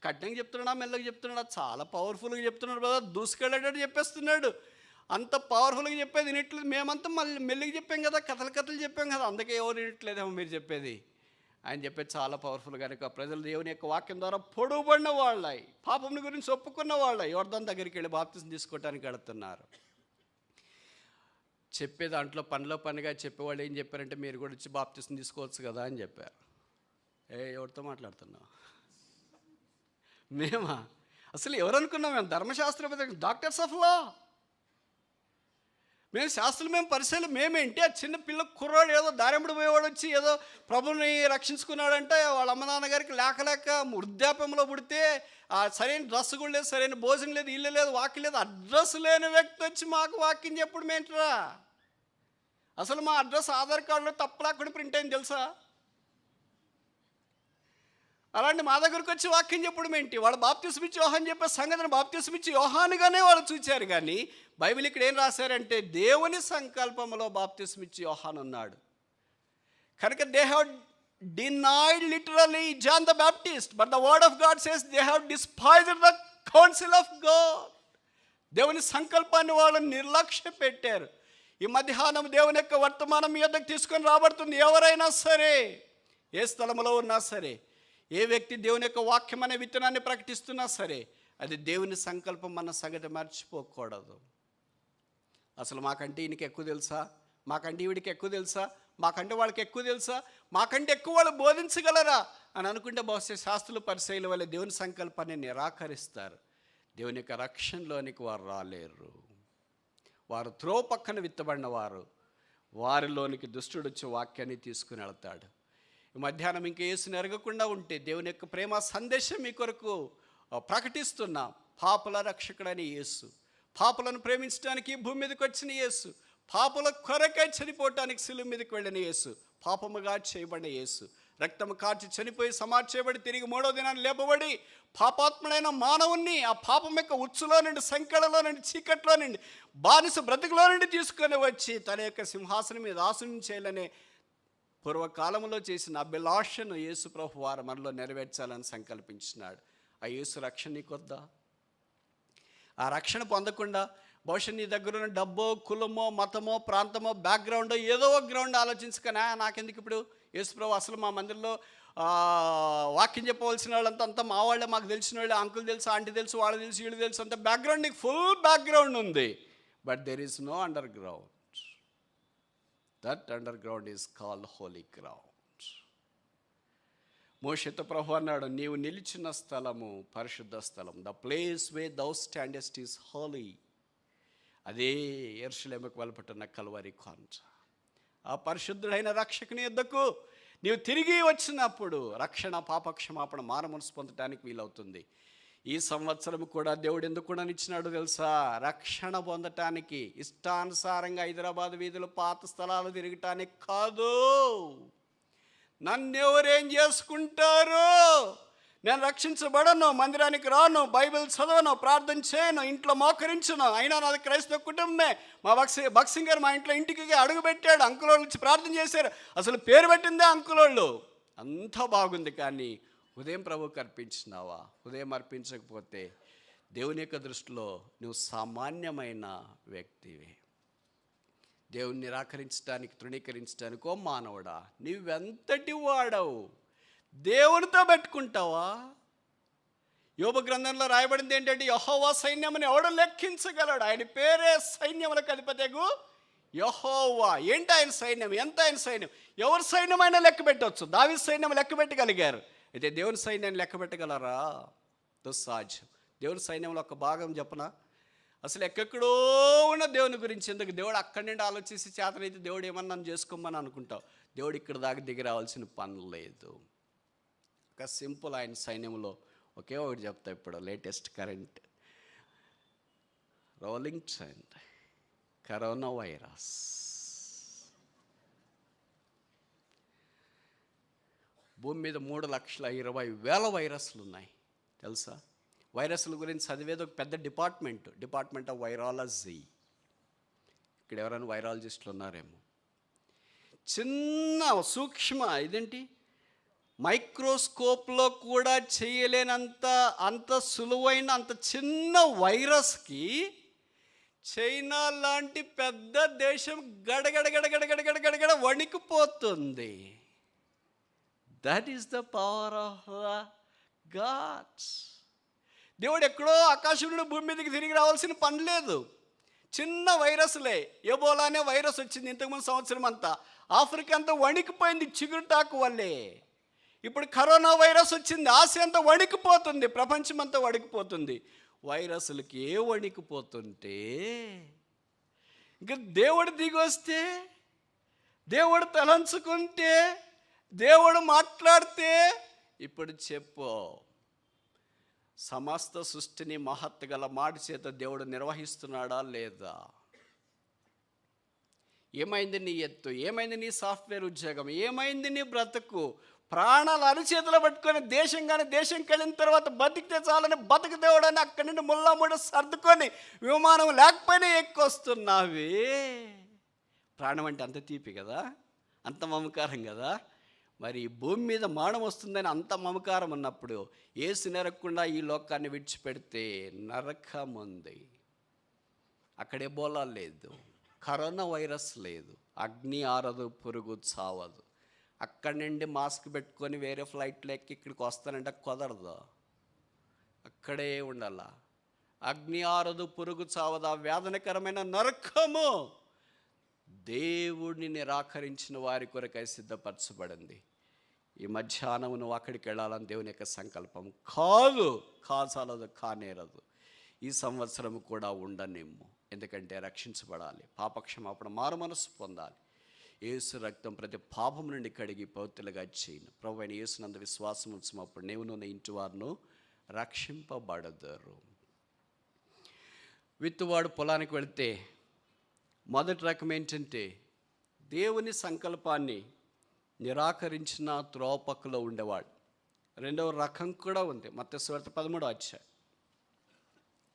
Speaker 1: కఠినంగా చెప్తున్నాడా, మెల్లగా చెప్తున్నాడా? చాలా పవర్ఫుల్గా చెప్తున్నాడు కదా. దూసుకెళ్ళేటట్టు చెప్పేస్తున్నాడు. అంత పవర్ఫుల్గా చెప్పేది వినట్లేదు. మేమంతా మళ్ళీ మెల్లిగా చెప్పాం కదా, కథలు చెప్పాం కదా, అందుకే ఎవరు వినట్లేదేమో మీరు చెప్పేది. ఆయన చెప్పేది చాలా పవర్ఫుల్ కనుక ప్రజలు దేవుని యొక్క వాక్యం ద్వారా పొడవుబడిన వాళ్ళై, పాపం గురించి ఒప్పుకున్న వాళ్ళై యోర్దాను దగ్గరికి వెళ్ళి బాప్తిస్మం తీసుకోవడానికి వెళుతున్నారు. చెప్పే దాంట్లో పనిగా చెప్పేవాళ్ళు ఏం చెప్పారంటే, మీరు కూడా వచ్చి బాప్తిస్మం తీసుకోవచ్చు కదా అని చెప్పారు. ఎవరితో మాట్లాడుతున్నావు? మేమా? అసలు ఎవరు అనుకున్నాం? మేము ధర్మశాస్త్ర డాక్టర్స్ ఆఫ్ లా. మేము శాస్త్రులు, మేము పరిశీలి, మేమేంటి ఆ చిన్న పిల్ల కుర్రాడు ఏదో దారెంబడి పోయేవాడు వచ్చి ఏదో ప్రభుని రక్షించుకున్నాడంటే వాళ్ళ అమ్మ నాన్నగారికి లేక వృద్ధాప్యంలో పుడితే ఆ సరైన డ్రెస్ కూడా లేదు, సరైన భోజనం లేదు, ఇల్లు లేదు, వాక్యం లేదు, అడ్రస్ లేని వ్యక్తి వచ్చి మాకు వాక్యం చెప్పడం ఏంటరా? అసలు మా అడ్రస్ ఆధార్ కార్డులో తప్పలాకుండా ప్రింట్ అయింది తెలుసా? అలాంటి మా దగ్గరకు వచ్చి వాక్యం చెప్పడం ఏంటి? వాళ్ళు బాప్తిస్మ ఇచ్చి యోహాను చెప్పే సంగతిని బాప్తిస్మ ఇచ్చి యోహానుగానే వాళ్ళు చూచారు. కానీ బైబిల్ ఇక్కడ ఏం రాశారంటే దేవుని సంకల్పంలో బాప్తిస్మ ఇచ్చి యోహాను ఉన్నాడు కనుక they have denied literally John the Baptist, but the word of God says they have despised the counsel of God. దేవుని సంకల్పాన్ని వాళ్ళు నిర్లక్ష్య పెట్టారు. ఈ మధ్యాహ్నం దేవుని యొక్క వర్తమానం మీ యొద్దకు తీసుకొని రాబడుతుంది. ఎవరైనా సరే, ఏ స్థలంలో ఉన్నా సరే, ఏ వ్యక్తి దేవుని యొక్క వాక్యం అనే విత్తనాన్ని ప్రకటిస్తున్నా సరే, అది దేవుని సంకల్పం అన్న సంగతి మర్చిపోకూడదు. అసలు మాకంటే ఈయనకి ఎక్కువ తెలుసా, మాకంటే ఈవిడికి ఎక్కువ తెలుసా, మాకంటే వాళ్ళకి ఎక్కువ తెలుసా, మాకంటే ఎక్కువ వాళ్ళు బోధించగలరా అని అనుకుంటే బహుశా శాస్త్రులు పరిచయాల వల్ల దేవుని సంకల్పాన్ని నిరాకరిస్తారు. దేవుని యొక్క రక్షణలోనికి వారు రాలేరు. వారు త్రో పక్కన విత్తబడిన వారు, వారిలోనికి దుష్టుడు వచ్చి వాక్యాన్ని తీసుకుని వెళ్తాడు. ఈ మధ్యాహ్నం ఇంకా యేసుని ఎరగకుండా ఉంటే దేవుని యొక్క ప్రేమ సందేశం మీ కొరకు ప్రకటిస్తున్నా. పాపుల రక్షకుడైన యేసు, పాపులను ప్రేమించడానికి భూమి మీదకి వచ్చిన యేసు, పాపుల కొరకై చనిపోవటానికి శిలువ మీదకి వెళ్ళిన యేసు, పాపముగా చేయబడిన యేసు, రక్తము కార్చి చనిపోయి సమాధి చేయబడి తిరిగి 3వ దినాన్ని లేపబడి పాపాత్ముడైన మానవుణ్ణి ఆ పాపం యొక్క ఉచ్చులో నుండి, సంకెళ్ళలో నుండి, చీకట్లో నుండి, బానిస బ్రతుకులో నుండి తీసుకొని వచ్చి తన యొక్క సింహాసనం మీద ఆసనించేయాలనే పూర్వకాలంలో చేసిన అభిలాషను యేసు ప్రభు వారు మనలో నెరవేర్చాలని సంకల్పించినాడు. ఆ యేసు రక్షణ నీకొద్దా? ఆ రక్షణ పొందకుండా బహుశా నీ దగ్గర ఉన్న డబ్బో, కులమో, మతమో, ప్రాంతమో, బ్యాక్గ్రౌండో ఏదో ఒక గ్రౌండ్ ఆలోచించుకనా నాకెందుకు ఇప్పుడు యేసు ప్రభు అసలు మా మందిరంలో వాక్యం చెప్పవలసిన వాళ్ళంతా మా వాళ్ళే, మాకు తెలిసిన వాళ్ళే, అంకుల్ తెలుసు, ఆంటీ తెలుసు, వాళ్ళు తెలుసు, వీళ్ళు తెలుసు, అంత బ్యాక్గ్రౌండ్, నీకు ఫుల్ బ్యాక్గ్రౌండ్ ఉంది. But there is no underground. That underground is called holy ground. మోషేతో ప్రభు అన్నాడు, నీవు నిలిచిన స్థలము పరిశుద్ధ స్థలం. The place where thou standest is holy. అదే యెరూషలేముకు వెలుపటున్న కల్వరి కొండ. ఆ పరిశుద్ధుడైన రక్షకుని యొద్దకు నీవు తిరిగి వచ్చినప్పుడు రక్షణ, పాపక్షమాపణ, మానమనసు పొందటానికి వీలవుతుంది. ఈ సంవత్సరం కూడా దేవుడు ఎందుకు కూడా ఇచ్చినాడు తెలుసా? రక్షణ పొందటానికి, ఇష్టానుసారంగా హైదరాబాద్ వీధులు, పాత స్థలాలు తిరగటానికి కాదు. నన్నెవరేం చేసుకుంటారు? నేను రక్షించబడను, మందిరానికి రాను, బైబిల్ చదవను, ప్రార్థన చేయను, ఇంట్లో మోకరించను, అయినా నాది క్రైస్తవ కుటుంబమే. మా భక్సింగ్ గారు మా ఇంటికి అడుగు పెట్టాడు, అంకులోళ్ళు వచ్చి ప్రార్థన చేశారు. అసలు పేరు పెట్టిందే అంకులోళ్ళు. అంతా బాగుంది. కానీ ఉదయం ప్రభువుకి అర్పించినావా? ఉదయం అర్పించకపోతే దేవుని యొక్క దృష్టిలో నువ్వు సామాన్యమైన వ్యక్తివి. దేవుని నిరాకరించడానికి, తృణీకరించడానికి ఓ మానవుడా, నువ్వెంతటి వాడవు? దేవునితో పెట్టుకుంటావా? యోబు గ్రంథంలో రాయబడింది ఏంటంటే యెహోవా సైన్యముని ఎవడు లెక్కించగలడు? ఆయన పేరే సైన్యములకు అధిపతియగు యెహోవా. ఏంటి ఆయన సైన్యం? ఎంత ఆయన సైన్యం? ఎవరి సైన్యమైనా లెక్క పెట్టవచ్చు. దావీదు సైన్యం లెక్క పెట్టగలిగారు. అయితే దేవుని సైన్యాన్ని లెక్క పెట్టగలరా? దుస్సాధ్యం. దేవుని సైన్యంలో ఒక భాగం చెప్పనా? అసలు ఎక్కడో ఉన్న దేవుని గురించి ఎందుకు? దేవుడు అక్కడి నుండి ఆలోచించి చేతనైతే దేవుడు ఏమన్నా చేసుకోమని అనుకుంటావు. దేవుడు ఇక్కడ దాకా దిగి రావాల్సిన పని లేదు. ఒక సింపుల్ ఆయన సైన్యంలో ఒకే ఒకటి చెప్తా. ఇప్పుడు latest current rolling trend, corona virus. భూమి మీద 3,20,000 వైరస్లు ఉన్నాయి తెలుసా? వైరస్ల గురించి చదివేది ఒక పెద్ద డిపార్ట్మెంట్ ఆఫ్ వైరాలజీ. ఇక్కడ ఎవరైనా వైరాలజిస్టులు ఉన్నారేమో. చిన్న సూక్ష్మ ఇదేంటి మైక్రోస్కోప్లో కూడా చేయలేనంత అంత సులువైన అంత చిన్న వైరస్కి చైనా లాంటి పెద్ద దేశం గడగడ వణికిపోతుంది. That is the power of God. దేవుడు ఎక్కడో ఆకాశం నుండి భూమి మీదకి తిరిగి రావాల్సిన పని లేదు. చిన్న వైరస్లే. ఎబోలా అనే వైరస్ వచ్చింది ఇంతకుముందు సంవత్సరం అంతా. ఆఫ్రికా అంతా వణికిపోయింది చిగురుటాకు వల్లే. ఇప్పుడు కరోనా వైరస్ వచ్చింది. ఆసియా అంతా వణికిపోతుంది, ప్రపంచం అంతా వణికిపోతుంది. వైరస్లకి ఏ వణికిపోతుంటే ఇంకా దేవుడు దిగి వస్తే, దేవుడు తలంచుకుంటే, దేవుడు మాట్లాడితే, ఇప్పుడు చెప్పు, సమస్త సృష్టిని మహత్తు గల మాట చేత దేవుడు నిర్వహిస్తున్నాడా లేదా? ఏమైంది నీ ఎత్తు? ఏమైంది నీ సాఫ్ట్వేర్ ఉద్యోగం? ఏమైంది నీ బ్రతుకు? ప్రాణాలు అరిచేతులు పట్టుకొని దేశంకి వెళ్ళిన తర్వాత బతికితే చాలని బతుకు దేవుడు అని అక్కడి నుండి ముళ్ళ సర్దుకొని విమానం లేకపోయినా ఎక్కువస్తున్నావే. ప్రాణం అంటే అంత తీపి కదా, అంత మమకారం కదా. మరి భూమి మీద మానం వస్తుందని అంత మమకారం ఉన్నప్పుడు యేసు నరకకుండా ఈ లోకాన్ని విడిచిపెడితే నరకం ఉంది. అక్కడే బోలా లేదు, కరోనా వైరస్ లేదు, అగ్ని ఆరదు, పురుగు చావదు. అక్కడి నుండి మాస్క్ పెట్టుకొని వేరే ఫ్లైట్లు ఎక్కి ఇక్కడికి వస్తానంటే కుదరదు, అక్కడే ఉండాల. అగ్ని ఆరదు, పురుగు చావదు, ఆ వేదనకరమైన నరకము దేవుడిని నిరాకరించిన వారి కొరకై సిద్ధపరచబడింది. ఈ మధ్యాహ్నం నువ్వు అక్కడికి వెళ్ళాలని దేవుని యొక్క సంకల్పం కాచాలదు, కానేరదు. ఈ సంవత్సరం కూడా ఉండనిమ్ము, ఎందుకంటే రక్షించబడాలి, పాపక్షమాపణ, మారు మనసు పొందాలి. యేసు రక్తం ప్రతి పాపం నుండి కడిగి పవిత్రులుగా చేయను. ప్రభు అయిన యేసునందు విశ్వాసం ఉంచినప్పుడు నీవును నీ ఇంటి వారును రక్షింపబడతారు. విత్తువాడు పొలానికి వెళితే మొదటి రకం ఏంటంటే దేవుని సంకల్పాన్ని నిరాకరించిన త్రోపక్కలో ఉండేవాడు. రెండవ రకం కూడా ఉంది. మత్తయి సువార్త 13వ అధ్యాయం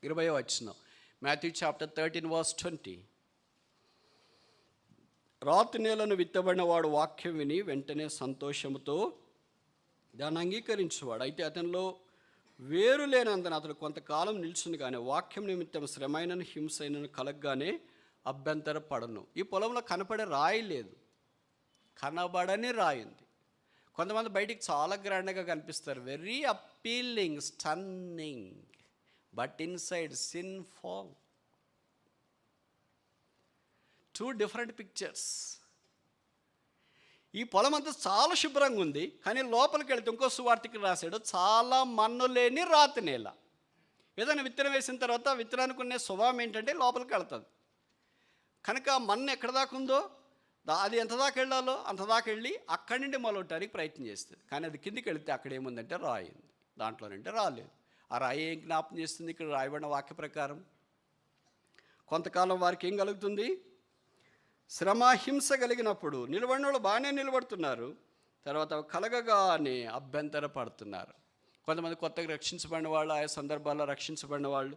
Speaker 1: 20వ వచనం, మాథ్యూ చాప్టర్ 13:20. రాతి నేలను విత్తబడిన వాడు వాక్యం విని వెంటనే సంతోషంతో దాన్ని అంగీకరించేవాడు. అయితే అతనిలో వేరు లేనందున అతను కొంతకాలం నిల్చుని కానీ వాక్యం నిమిత్తం శ్రమైనను హింసైనను కలగగానే అభ్యంతర పడను. ఈ పొలంలో కనపడే రాయి లేదు, కనబడని రాయి ఉంది. కొంతమంది బయటికి చాలా గ్రాండ్గా కనిపిస్తారు, very appealing, stunning, but inside sinful. Two different pictures. ఈ పొలం అంతా చాలా శుభ్రంగా ఉంది, కానీ లోపలికి వెళ్తే ఇంకో సువార్తికి రాశాడు, చాలా మన్ను లేని రాతి నేల. ఏదైనా విత్తనం వేసిన తర్వాత విత్తనానికి ఉన్న స్వభావం ఏంటంటే లోపలికి వెళ్తుంది. కనుక మన్ను ఎక్కడ దాకా ఉందో అది ఎంత దాకా వెళ్ళాలో అంత దాకా వెళ్ళి అక్కడి నుండి మొలవటానికి ప్రయత్నం చేస్తుంది. కానీ అది కిందికి వెళితే అక్కడ ఏముందంటే రాయి ఉంది, దాంట్లోనంటే రాలేదు. ఆ రాయి ఏం జ్ఞాపం చేస్తుంది? ఇక్కడ రాయబడిన వాక్య ప్రకారం కొంతకాలం వారికి ఏం కలుగుతుంది? శ్రమ, హింస కలిగినప్పుడు నిలబడిన వాళ్ళు బాగానే నిలబడుతున్నారు, తర్వాత కలగగానే అభ్యంతర పడుతున్నారు. కొంతమంది కొత్తగా రక్షించబడిన వాళ్ళు, ఆయా సందర్భాల్లో రక్షించబడిన వాళ్ళు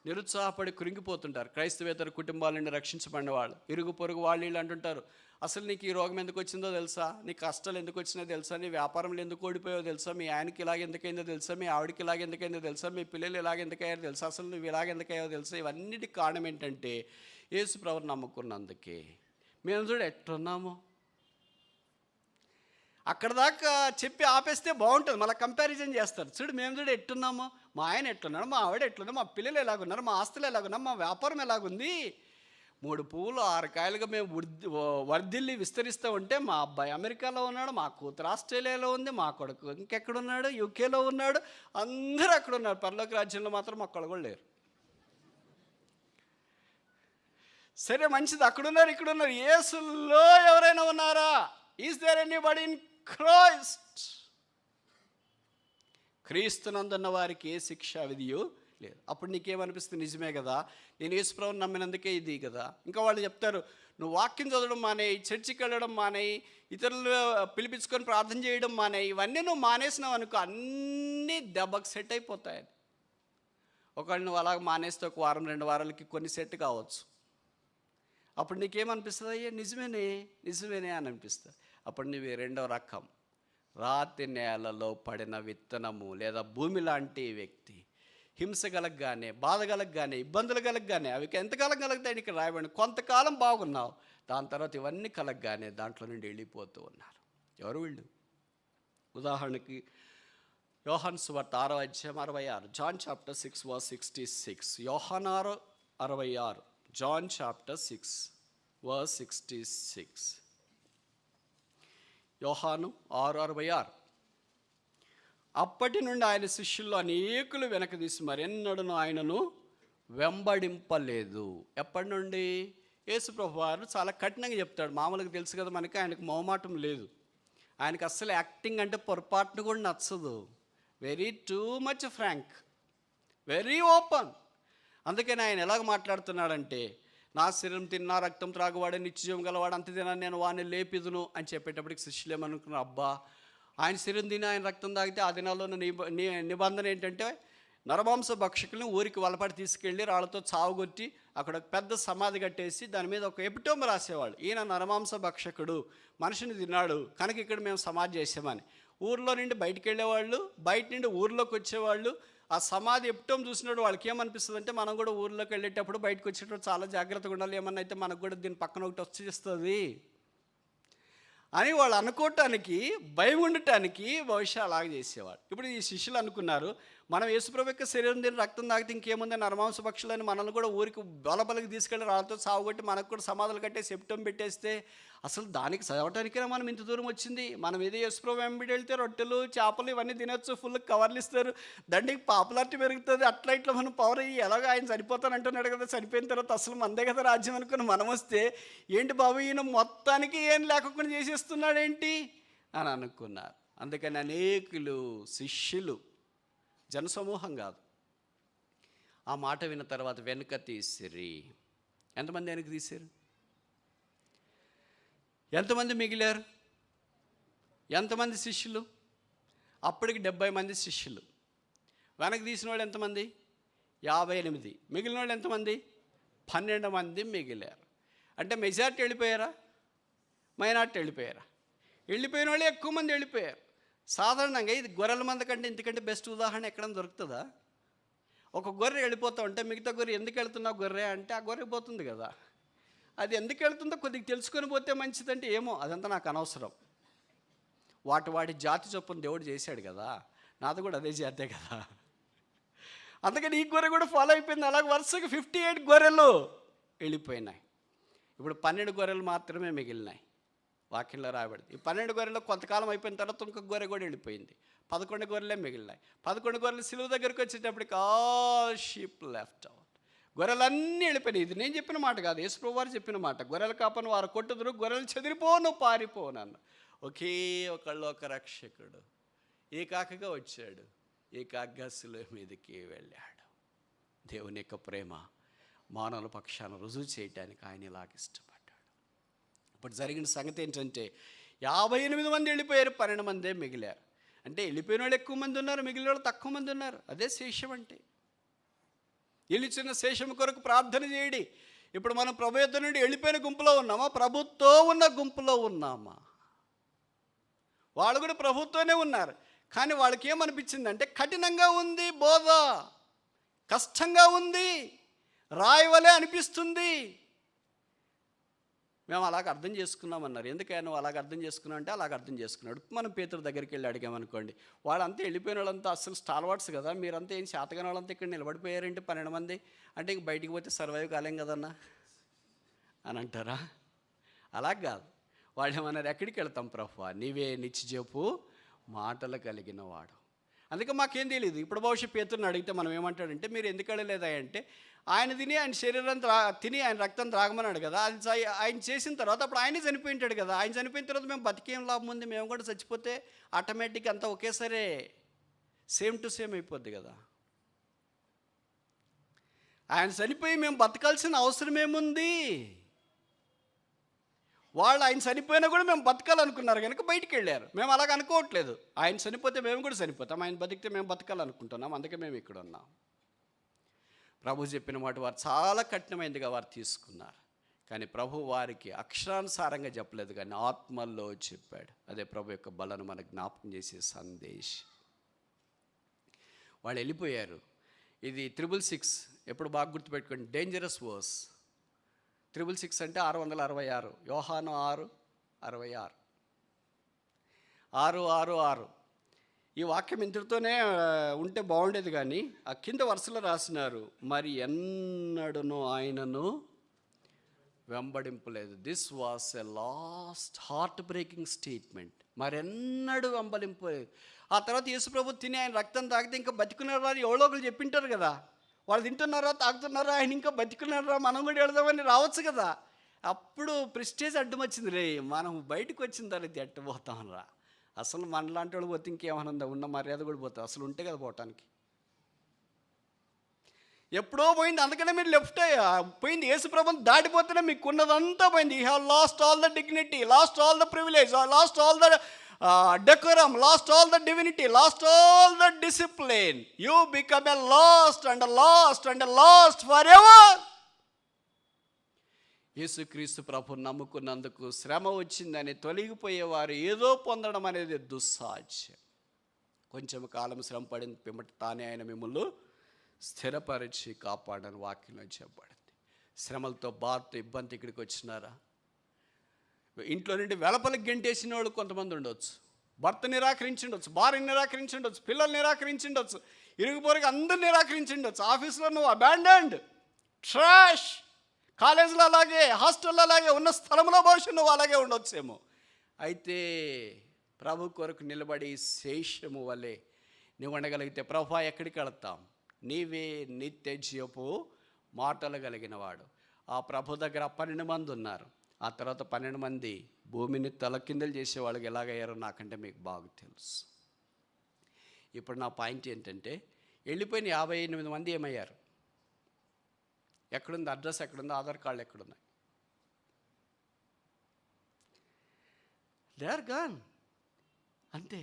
Speaker 1: నిరుత్సాహపడి కృంగిపోతుంటారు. క్రైస్తవేతర కుటుంబాల నుండి రక్షించబడిన వాళ్ళు, ఇరుగు పొరుగు వాళ్ళు వీళ్ళు అంటుంటారు, అసలు నీకు ఈ రోగం ఎందుకు వచ్చిందో తెలుసా, నీ కష్టాలు ఎందుకు వచ్చినాయో తెలుసా, నీ వ్యాపారంలో ఎందుకు ఓడిపోయావో తెలుసా, మీ ఆయనకి ఇలాగ ఎందుకైందో తెలుసా, మీ ఆవిడకి ఇలాగ ఎందుకైందో తెలుసా, మీ పిల్లలు ఇలాగ ఎందుకయ్యారో తెలుసా, అసలు నువ్వు ఇలాగ ఎందుకయ్యావో తెలుసా. ఇవన్నిటికి కారణం ఏంటంటే యేసు ప్రభువుని నమ్ముకున్నందుకే. మేము చూడు ఎట్లున్నాము, అక్కడ దాకా చెప్పి ఆపేస్తే బాగుంటుంది, మళ్ళీ కంపారిజన్ చేస్తారు. చూడు మేము చూడు ఎట్టున్నాము, మా ఆయన ఎట్లున్నాడు, మా ఆవిడ ఎట్లున్నారు, మా పిల్లలు ఎలాగున్నారు, మా ఆస్తులు ఎలాగున్నారు, మా వ్యాపారం ఎలాగుంది. 3 పువ్వులు 6 కాయలుగా మేము వర్ధిల్లి విస్తరిస్తూ ఉంటే మా అబ్బాయి అమెరికాలో ఉన్నాడు, మా కూతురు ఆస్ట్రేలియాలో ఉంది, మా కొడుకు ఇంకెక్కడున్నాడు, యూకేలో ఉన్నాడు, అందరూ అక్కడ ఉన్నారు. పరలోక రాజ్యంలో మాత్రం ఒక్కళ్ళు కూడా లేరు. సరే మంచిది, అక్కడున్నారు ఇక్కడున్నారు, యేసులో ఎవరైనా ఉన్నారా? Is there anybody in Christ? క్రీస్తునందున్న వారికి ఏ శిక్షా విధియో లేదు. అప్పుడు నీకేమనిపిస్తుంది? నిజమే కదా, నేను యేసు ప్రభువుని నమ్మినందుకే ఇది కదా. ఇంకా వాళ్ళు చెప్తారు, నువ్వు వాక్యం చదవడం మానేయి, చర్చికి వెళ్ళడం మానేయి, ఇతరులు పిలిపించుకొని ప్రార్థన చేయడం మానేయి, ఇవన్నీ నువ్వు మానేసినావు అనుకో, అన్నీ దెబ్బకు సెట్ అయిపోతాయి. ఒకవేళ నువ్వు అలాగ మానేస్తే 1 వారం 2 వారాలకి కొన్ని సెట్ కావచ్చు. అప్పుడు నీకేమనిపిస్తుంది? అయ్యే నిజమేనే అని అనిపిస్తుంది. అప్పుడు నువ్వు 2వ రకం, రాతి నేలలో పడిన విత్తనము లేదా భూమి లాంటి వ్యక్తి. హింస కలగగానే, బాధ కలగగానే, ఇబ్బందులు కలగగానే, అవి ఎంతకాలం కలుగుతాయి? ఇక్కడ రాయబడి కొంతకాలం బాగున్నావు, దాని తర్వాత ఇవన్నీ కలగగానే దాంట్లో నుండి వెళ్ళిపోతూ ఉన్నారు. ఎవరు వీళ్ళు? ఉదాహరణకి యోహాను సువార్త 6వ అధ్యాయం 66, జాన్ చాప్టర్ 6:66. యోహాను 6:66, జాన్ చాప్టర్ 6:66. యోహాను 6:66. అప్పటి నుండి ఆయన శిష్యుల్లో అనేకులు వెనక తీసి మరెన్నడూ ఆయనను వెంబడింపలేదు. ఎప్పటి నుండి? యేసు ప్రభు వారు చాలా కఠినంగా చెప్తాడు. మామూలుగా తెలుసు కదా మనకి, ఆయనకు మొహమాటం లేదు. ఆయనకు అస్సలు యాక్టింగ్ అంటే పొరపాటును కూడా నచ్చదు. Very too much frank, very open. అందుకని ఆయన ఎలాగ మాట్లాడుతున్నాడంటే, నా శరీరం తిన్నా రక్తం త్రాగువాడే నిత్యజీవం గలవాడు, అంత తిన్నా నేను వాడిని లేపిదును అని చెప్పేటప్పటికి శిష్యులు ఏమనుకున్నారు, అబ్బా ఆయన శరీరం తిని ఆయన రక్తం తాగితే ఆ దినాల్లో నిబంధన ఏంటంటే నరమాంస భక్షకుల్ని ఊరికి వలపడి తీసుకెళ్ళి రాళ్ళతో చావుగొట్టి అక్కడ పెద్ద సమాధి కట్టేసి దాని మీద ఒక ఎపిటోమ్ రాసేవాళ్ళు. ఈయన నరమాంస భక్షకుడు, మనిషిని తిన్నాడు కనుక ఇక్కడ మేము సమాధి చేసామని. ఊర్లో నుండి బయటికి వెళ్ళేవాళ్ళు, బయట నుండి ఊర్లోకి వచ్చేవాళ్ళు. ఆ సమాధి ఎపిటోమ్ చూసినప్పుడు వాళ్ళకి ఏమనిపిస్తుంది అంటే, మనం కూడా ఊర్లోకి వెళ్ళేటప్పుడు బయటకు వచ్చేటప్పుడు చాలా జాగ్రత్తగా ఉండాలి, ఏమన్నా అయితే మనకు కూడా దీని పక్కన ఒకటి వచ్చేస్తుంది అని వాళ్ళు అనుకోవటానికి, భయం ఉండటానికి బహుశా అలాగే చేసేవాడు. ఇప్పుడు ఈ శిష్యులు అనుకున్నారు, మనం యేసుప్రభు యొక్క శరీరం దీన్ని రక్తం తాగితే ఇంకేముంది, నరమాంస భక్షులని మనల్ని కూడా ఊరికి బలబలకి తీసుకెళ్ళి రాళ్ళతో సాగుకొట్టి మనకు కూడా సమాధులు కట్టేసి సెప్టం పెట్టేస్తే అసలు దానికి చదవటానికైనా మనం ఇంత దూరం వచ్చింది. మనం ఏదో యేసుప్రభు వెంబడి వెళ్తే రొట్టెలు చేపలు ఇవన్నీ తినొచ్చు, ఫుల్ కవర్లు ఇస్తారు, దండికి పాపులారిటీ పెరుగుతుంది, అట్లా ఇట్లా మనం పవర్ అయ్యి ఎలాగో ఆయన చనిపోతానంటున్నాడు కదా, చనిపోయిన తర్వాత అసలు మందే కదా రాజ్యం అనుకుని మనం వస్తే ఏంటి బాబు ఈయన మొత్తానికి ఏం లేకుండా చేసేస్తున్నాడేంటి అని అనుకున్నారు. అందుకని అనేకులు శిష్యులు, జనసమూహం కాదు, ఆ మాట విన్న తర్వాత వెనుక తీసిరి. ఎంతమంది వెనక్కి తీశారు? ఎంతమంది మిగిలారు? ఎంతమంది శిష్యులు? అప్పటికి 70 మంది శిష్యులు. వెనక్కి తీసిన వాళ్ళు ఎంతమంది? 58. మిగిలిన వాళ్ళు ఎంతమంది? 12 మంది మిగిలారు. అంటే మెజారిటీ వెళ్ళిపోయారా, మైనార్టీ వెళ్ళిపోయారా? వెళ్ళిపోయిన వాళ్ళు ఎక్కువ మంది వెళ్ళిపోయారు. సాధారణంగా ఇది గొర్రెల మంద కంటే ఇంతకంటే బెస్ట్ ఉదాహరణ ఎక్కడైనా దొరుకుతుందా? ఒక గొర్రె వెళ్ళిపోతా ఉంటే మిగతా గొర్రె ఎందుకు వెళ్తున్నావు గొర్రె అంటే, ఆ గొర్రె పోతుంది కదా, అది ఎందుకు వెళ్తుందో కొద్దిగా తెలుసుకొని పోతే మంచిదంటే, ఏమో అదంతా నాకు అనవసరం, వాటి జాతి చొప్పున దేవుడు చేశాడు కదా, నాది కూడా అదే జాతే కదా, అందుకని ఈ గొర్రె కూడా ఫాలో అయిపోయింది. అలాగే వరుసగా 58 గొర్రెలు వెళ్ళిపోయినాయి. ఇప్పుడు 12 గొర్రెలు మాత్రమే మిగిలినాయి. వాక్యంలో రాయబడింది. ఈ 12 గొర్రెలు కొంతకాలం అయిపోయిన తర్వాత ఇంకొక గొర్రె కూడా వెళ్ళిపోయింది. 11 గొర్రెలే మిగిలినాయి. 11 గొర్రెలు సిలువ దగ్గరికి వచ్చేటప్పటికి ఆల్ షీప్ లెఫ్ట్ అవుట్. గొర్రెలన్నీ వెళ్ళిపోయినాయి. ఇది నేను చెప్పిన మాట కాదు, యేసుప్రభు వారు చెప్పిన మాట. గొర్రెల కాపను వారు కొట్టుదురు, గొర్రెలు చెదిరిపోను పారిపోనన్న ఒకే ఒకళ్ళు ఒక రక్షకుడు ఏకాకిగా వచ్చాడు, ఏకాగ్గా సిలువ మీదకి వెళ్ళాడు. దేవుని యొక్క ప్రేమ మానవుల పక్షాన రుజువు చేయటానికి ఆయన ఇలాగ ఇష్టపడ్డాడు. ఇప్పుడు జరిగిన సంగతి ఏంటంటే 58 మంది వెళ్ళిపోయారు, 12 మందే మిగిలారు. అంటే వెళ్ళిపోయిన వాళ్ళు ఎక్కువ మంది ఉన్నారు, మిగిలిన వాళ్ళు తక్కువ మంది ఉన్నారు. అదే శేషం అంటే. నిలిచిన శేషం కొరకు ప్రార్థన చేయడి. ఇప్పుడు మనం ప్రభు యొద్ద నుండి వెళ్ళిపోయిన గుంపులో ఉన్నామా, ప్రభుతో ఉన్న గుంపులో ఉన్నామా? వాళ్ళు కూడా ప్రభుత్వనే ఉన్నారు, కానీ వాళ్ళకి ఏమనిపించిందంటే కఠినంగా ఉంది బోధ, కష్టంగా ఉంది, రాయవలే అనిపిస్తుంది. మేము అలాగ అర్థం చేసుకున్నామన్నారు. ఎందుకైనా నువ్వు అలాగ అర్థం చేసుకున్నావు అంటే అలాగ అర్థం చేసుకున్నాడు. మనం పేతురు దగ్గరికి వెళ్ళి అడిగామనుకోండి, వాళ్ళంతా వెళ్ళిపోయిన వాళ్ళంతా అసలు స్టాల్వార్డ్స్ కదా, మీరంతా ఏం శాతగాని వాళ్ళంతా ఇక్కడ నిలబడిపోయారంటే 12 మంది అంటే ఇంక బయటికి పోతే సర్వైవ్ కాలేం కదన్నా అని అంటారా? అలాగ కాదు. వాళ్ళు ఏమన్నారు, ఎక్కడికి వెళ్తాం ప్రభువా, నీవే నిత్యజీవపు మాటలు కలిగిన వాడు. అందుకే మాకేం తెలియదు. ఇప్పుడు బహుశా పేతురుని అడిగితే మనం ఏమంటాడంటే, మీరు ఎందుకు వెళ్ళలేదా అంటే, ఆయన తిని ఆయన శరీరం తిని ఆయన రక్తం త్రాగమన్నాడు కదా, అది ఆయన చేసిన తర్వాత అప్పుడు ఆయనే చనిపోయింటాడు కదా, ఆయన చనిపోయిన తర్వాత మేము బతికేం లాభం ఉంది, మేము కూడా చచ్చిపోతే ఆటోమేటిక్ అంతా ఒకేసారి సేమ్ టు సేమ్ అయిపోద్ది కదా. ఆయన చనిపోయి మేము బతకాల్సిన అవసరం ఏముంది? వాళ్ళు ఆయన చనిపోయినా కూడా మేము బతకాలనుకున్నారు కనుక బయటికి వెళ్ళారు. మేము అలాగ అనుకోవట్లేదు. ఆయన చనిపోతే మేము కూడా చనిపోతాం, ఆయన బతికితే మేము బతకాలనుకుంటున్నాం, అందుకే మేము ఇక్కడ ఉన్నాం. ప్రభు చెప్పిన మాట వారు చాలా కఠినమైనదిగా వారు తీసుకున్నారు. కానీ ప్రభు వారికి అక్షరానుసారంగా చెప్పలేదు, కానీ ఆత్మల్లో చెప్పాడు. అదే ప్రభు యొక్క బలను మనకు జ్ఞాపకం చేసే సందేశం. వాళ్ళు వెళ్ళిపోయారు. ఇది 666 ఎప్పుడు బాగా గుర్తుపెట్టుకోండి, డేంజరస్ వర్స్. 666 అంటే 666. యోహాను 6:66. 6:66. ఈ వాక్యం ఇంతటితోనే ఉంటే బాగుండేది, కానీ ఆ కింద వరుసలో రాసినారు, మరి ఎన్నడను ఆయనను వెంబడింపలేదు. This was a last heartbreaking statement. మరెన్నడూ వెంబడింపలేదు. ఆ తర్వాత యేసుప్రభు తిని ఆయన రక్తం తాగితే ఇంకా బతికున్నారా అని ఎవరో ఒకరు చెప్పింటారు కదా, వాళ్ళు తింటున్నారా తాగుతున్నారా, ఆయన ఇంకా బతికున్నారా, మనం కూడా వెళదామని రావచ్చు కదా. అప్పుడు ప్రెస్టేజ్ అడ్డం వచ్చింది రే, మనం బయటకు వచ్చిన తర్వాత ఎట్టబోతాం రా. అసలు మనలాంటి వాళ్ళు పోతే ఇంకేమైనా ఉందా? ఉన్న మర్యాద కూడా పోతుంది. అసలు ఉంటే కదా పోవటానికి. ఎప్పుడో పోయింది. అందుకనే మీరు లెఫ్ట్ పోయింది. యేసు ప్రభుని దాటిపోతేనే మీకు ఉన్నదంతా పోయింది. You have lost all the dignity, last all the privilege, last all the decorum, lost all the divinity, lost all the discipline. You become a lost and a lost and a lost forever. యేసుక్రీస్తు ప్రభు నమ్ముకున్నందుకు శ్రమ వచ్చిందని తొలగిపోయేవారు ఏదో పొందడం అనేది దుస్సాధ్యం. కొంచెం కాలం శ్రమ పడిన పిమ్మట తానే ఆయన మిమ్మల్ని స్థిరపరిచి కాపాడని వాక్యంలో చెప్పబడింది. శ్రమలతో బాధతో ఇబ్బంది ఇక్కడికి వచ్చినారా? ఇంట్లో నుండి వెలపలకు గెంటేసిన వాళ్ళు కొంతమంది ఉండొచ్చు. భర్త నిరాకరించిండొచ్చు, భార్య నిరాకరించిండొచ్చు, పిల్లలు నిరాకరించిండొచ్చు, ఇరుగు పొరుగు అందరు నిరాకరించిండొచ్చు. ఆఫీస్లో నువ్వు అబాండన్డ్, ట్రాష్. కాలేజీలో అలాగే, హాస్టల్లో అలాగే, ఉన్న స్థలంలో బహుశా నువ్వు అలాగే ఉండొచ్చేమో. అయితే ప్రభు కొరకు నిలబడి శేషము వలె నువ్వు ఉండగలిగితే, ప్రభా ఎక్కడికి వెళతాం? నీవే నిత్య జీవపు మాటలు కలిగిన వాడు. ఆ ప్రభు దగ్గర 12 మంది ఉన్నారు. ఆ తర్వాత 12 మంది భూమిని తలకిందలు చేసేవాళ్ళకి ఎలాగయ్యారో నాకంటే మీకు బాగా తెలుసు. ఇప్పుడు నా పాయింట్ ఏంటంటే, వెళ్ళిపోయిన 58 మంది ఏమయ్యారు? ఎక్కడుంది అడ్రస్? ఎక్కడుంది ఆధార్ కార్డు? ఎక్కడున్నాయి? They are gone. అంతే.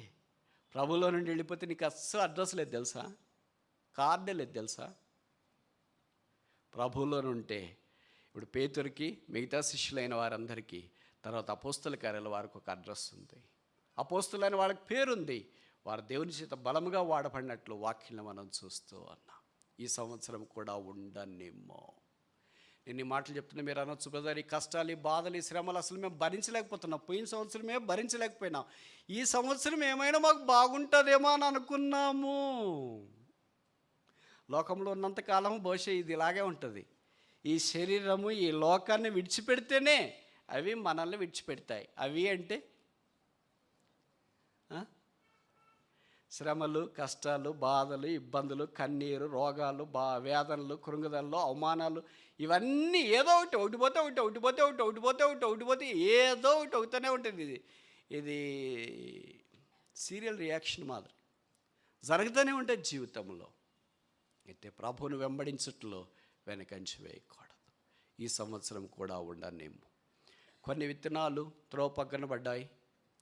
Speaker 1: ప్రభులో నుండి వెళ్ళిపోతే నీకు అస్సలు అడ్రస్ లేదు తెలుసా, కార్డే లేదు తెలుసా. ప్రభులో ఉంటే ఇప్పుడు పేతురికి, మిగతా శిష్యులైన వారందరికీ, తర్వాత అపోస్తల కార్యాల వారికి ఒక అడ్రస్ ఉంది. అపోస్తలైన వాళ్ళకి పేరుంది. వారు దేవుని చేత బలముగా వాడబడినట్లు వాక్యం మనం చూస్తూ ఉన్నాం. ఈ సంవత్సరం కూడా ఉండనేమో. నేను ఈ మాటలు చెప్తున్నా, మీరు అనొచ్చు, బ్రదర్ ఈ కష్టాలు, ఈ బాధలు, ఈ శ్రమలు అసలు మేము భరించలేకపోతున్నాం. పోయిన సంవత్సరమే భరించలేకపోయినాం. ఈ సంవత్సరం ఏమైనా మాకు బాగుంటుందేమో అని అనుకున్నాము. లోకంలో ఉన్నంతకాలం బహుశా ఇది ఇలాగే ఉంటుంది. ఈ శరీరము ఈ లోకాన్ని విడిచిపెడితేనే అవి మనల్ని విడిచిపెడతాయి. అవి అంటే శ్రమలు, కష్టాలు, బాధలు, ఇబ్బందులు, కన్నీరు, రోగాలు, వేదనలు, కృంగుదలలు, అవమానాలు, ఇవన్నీ ఏదో ఒకటి ఒకటిపోతే ఒకటి, ఒకటిపోతే ఒకటి, ఒకటిపోతే ఒకటి, ఒకటిపోతే ఏదో ఒకటి అవుతూనే ఉంటుంది. ఇది సీరియల్ రియాక్షన్ మాదిరి జరుగుతూనే ఉంటుంది జీవితంలో. అయితే ప్రభువును వెంబడించట్లో వెనకంచి వేయకూడదు. ఈ సంవత్సరం కూడా ఉండనేమో. కొన్ని విత్తనాలు త్రోవ పక్కన పడ్డాయి,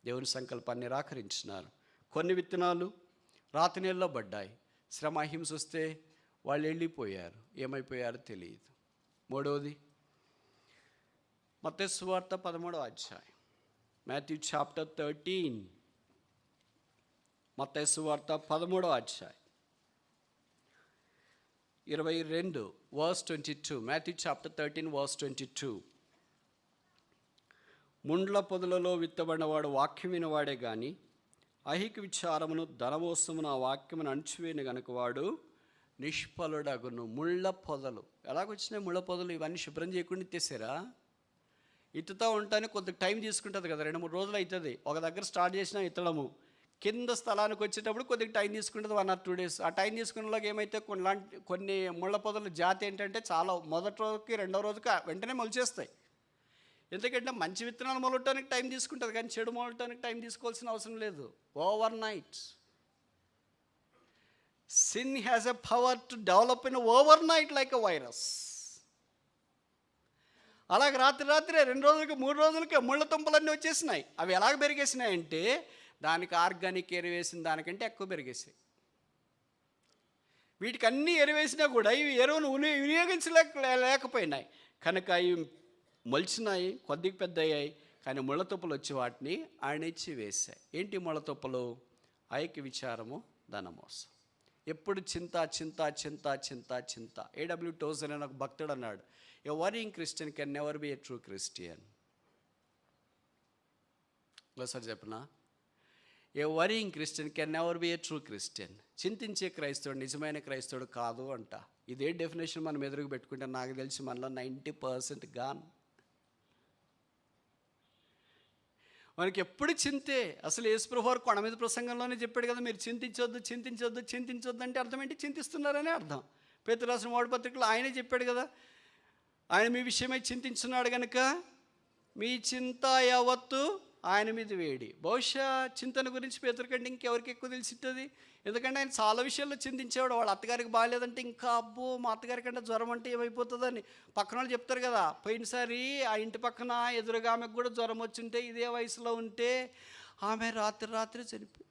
Speaker 1: దేవుని సంకల్పాన్ని నిరాకరించినారు. కొన్ని విత్తనాలు రాతి నీళ్ళలో పడ్డాయి, శ్రమ హింస వస్తే వాళ్ళు వెళ్ళిపోయారు. ఏమైపోయారో తెలియదు. మూడవది మత్తయి సువార్త 13వ అధ్యాయం, మాథ్యూ చాప్టర్ 13. మత్తయి సువార్త 13వ అధ్యాయం 22 verse 22. Matthew chapter 13 verse 22. ముండ్ల పొదలలో విత్తబడినవాడు వాక్యం వినవాడే కానీ ఐహిక విచారమును, ధనమోసమును, ఆ వాక్యమును అణచివేయను గనుక వాడు నిష్ఫలుడగును. ముళ్ళ పొదలు ఎలాగొచ్చినాయి? ముళ్ళ పొదలు ఇవన్నీ శుభ్రం చేయకుండా ఎత్తేసారా? ఇత్తుతూ ఉంటానే కొద్ది టైం తీసుకుంటుంది కదా, 2-3 రోజులు అవుతుంది. ఒక దగ్గర స్టార్ట్ చేసినా ఇత్తడము, కింద స్థలానికి వచ్చేటప్పుడు కొద్దిగా టైం తీసుకుంటుంది, 1 or 2 days. ఆ టైం తీసుకునేలాగా ఏమైతే కొన్ని ముళ్ళ పొదల జాతి ఏంటంటే చాలా మొదటి రోజుకి 2వ రోజుకి వెంటనే మొలిచేస్తాయి. ఎందుకంటే మంచి విత్తనాలు మొలవటానికి టైం తీసుకుంటుంది, కానీ చెడు మొలవటానికి టైం తీసుకోవాల్సిన అవసరం లేదు. Over night sin has a power to develop in over night like a virus. అలాగే రాత్రి 2 రోజులకి 3 రోజులకి ముళ్ళ తుంపలన్నీ వచ్చేసినాయి. అవి ఎలాగ పెరిగేసినాయంటే దానికి ఆర్గానిక్ ఎరువు వేసిన దానికంటే ఎక్కువ పెరిగేసాయి. వీటికి అన్నీ ఎరువేసినా కూడా ఇవి ఎరువును వినియోగించలేకపోయినాయి కనుక ఇవి మొలిచినాయి, కొద్దిగా పెద్ద అయ్యాయి. కానీ ముళ్ళతుప్పలు వచ్చి వాటిని అణిచి వేశాయి. ఏంటి ముళ్ళతుప్పలు? ఐక్య విచారము, ధనమోసం. ఎప్పుడు చింత చింత చింత చింత చింత. A.W. టోజన్ అని ఒక భక్తుడు అన్నాడు, a worrying Christian can never be a true Christian. ఒకసారి చెప్పనా? A worrying Christian can never be a true Christian. చింతించే క్రైస్తవుడు నిజమైన క్రైస్తవుడు కాదు అంట. ఇదే డెఫినేషన్ మనం ఎదురుకు పెట్టుకుంటే నాకు తెలిసి మనలో 90% గాన్. మనకి ఎప్పుడు చింతే. అసలు యేసుప్రభువు వారు కొండ మీద ప్రసంగంలోనే చెప్పాడు కదా, మీరు చింతించొద్దు చింతించొద్దు చింతించొద్దు అంటే అర్థం ఏంటి? చింతిస్తున్నారనే అర్థం. పేతురు రాసిన 3వ పత్రికలో ఆయనే చెప్పాడు కదా, ఆయన మీ విషయమై చింతించున్నాడు కనుక మీ చింత యావత్తు ఆయన మీద వేడి. బహుశా చింతన గురించి పేతురు కంటే ఇంకెవరికి ఎక్కువ తెలిసిస్తుంది. ఎందుకంటే ఆయన చాలా విషయాల్లో చింతించేవాడు. వాళ్ళ అత్తగారికి బాగాలేదంటే ఇంకా అబ్బో మా అత్తగారి కంటే జ్వరం అంటే ఏమైపోతుందని పక్కన వాళ్ళు చెప్తారు కదా. పోయినసారి ఆ ఇంటి పక్కన ఎదురుగా ఆమెకు కూడా జ్వరం వచ్చింటే ఇదే వయసులో ఉంటే ఆమె రాత్రి చనిపోయి.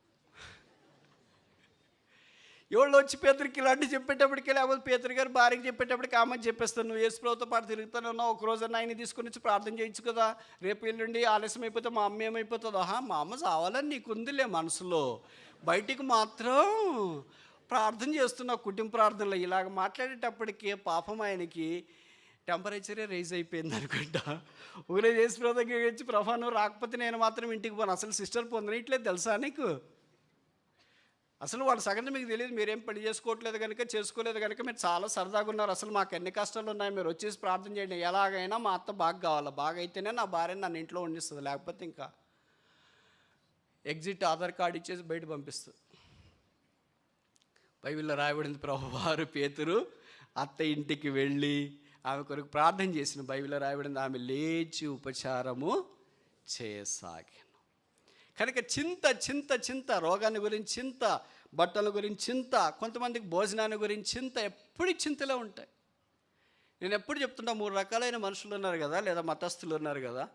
Speaker 1: ఎవళ్ళు వచ్చి పేతురికి ఇలాంటివి చెప్పేటప్పటికి, లేకపోతే పేతురు గారు భార్యకి చెప్పేటప్పటికి ఆమె చెప్పేస్తాను, నువ్వు యేసుప్రభుతో పాటు తిరుగుతానే ఉన్నావు, ఒక రోజన్నా ఆయన తీసుకుని వచ్చి ప్రార్థన చేయొచ్చు కదా, రేపు ఎల్లుండి ఆలస్యం అయిపోతే మా అమ్మ ఏమైపోతుందో. మా అమ్మ చావాలని నీకు ఉందిలే మనసులో, బయటికి మాత్రం ప్రార్థన చేస్తున్నావు కుటుంబ ప్రార్థనలో. ఇలాగ మాట్లాడేటప్పటికి పాపం ఆయనకి టెంపరేచరే రైజ్ అయిపోయింది అనుకుంటా. ఊరే యేసుప్రభు దగ్గరికి వచ్చి, ప్రభా నువ్వు రాకపోతే నేను మాత్రం ఇంటికి పోను, అసలు సిస్టర్ పొందనట్లేదు తెలుసా నీకు, అసలు వాళ్ళ సంగతి మీకు తెలియదు, మీరేం పెళ్లి చేసుకోవట్లేదు కనుక, చేసుకోలేదు కనుక మీరు చాలా సరదాగా ఉన్నారు, అసలు మాకు ఎన్ని కష్టాలు ఉన్నాయి, మీరు వచ్చేసి ప్రార్థన చేయండి, ఎలాగైనా మా అత్త బాగా కావాలి, బాగా అయితేనే నా భార్యని నన్ను ఇంట్లో ఉండిస్తుంది, లేకపోతే ఇంకా ఎగ్జిట్ ఆధార్ కార్డు ఇచ్చేసి బయట పంపిస్తుంది. బైబిల్లో రాయబడింది, ప్రభువారు పేతురు అత్త ఇంటికి వెళ్ళి ఆమె కొరకు ప్రార్థన చేసిన బైబిల్లో రాయబడింది, ఆమె లేచి ఉపచారము చేయసాగాను. కనుక చింత రోగాన్ని గురించి చింత, బట్టల గురించి చింత, కొంతమందికి భోజనాన్ని గురించి చింత, ఎప్పుడు చింతలే ఉంటాయి. నేను ఎప్పుడు చెప్తున్నా, 3 రకాలైన మనుషులు ఉన్నారు కదా, లేదా మతస్థులు ఉన్నారు కదా.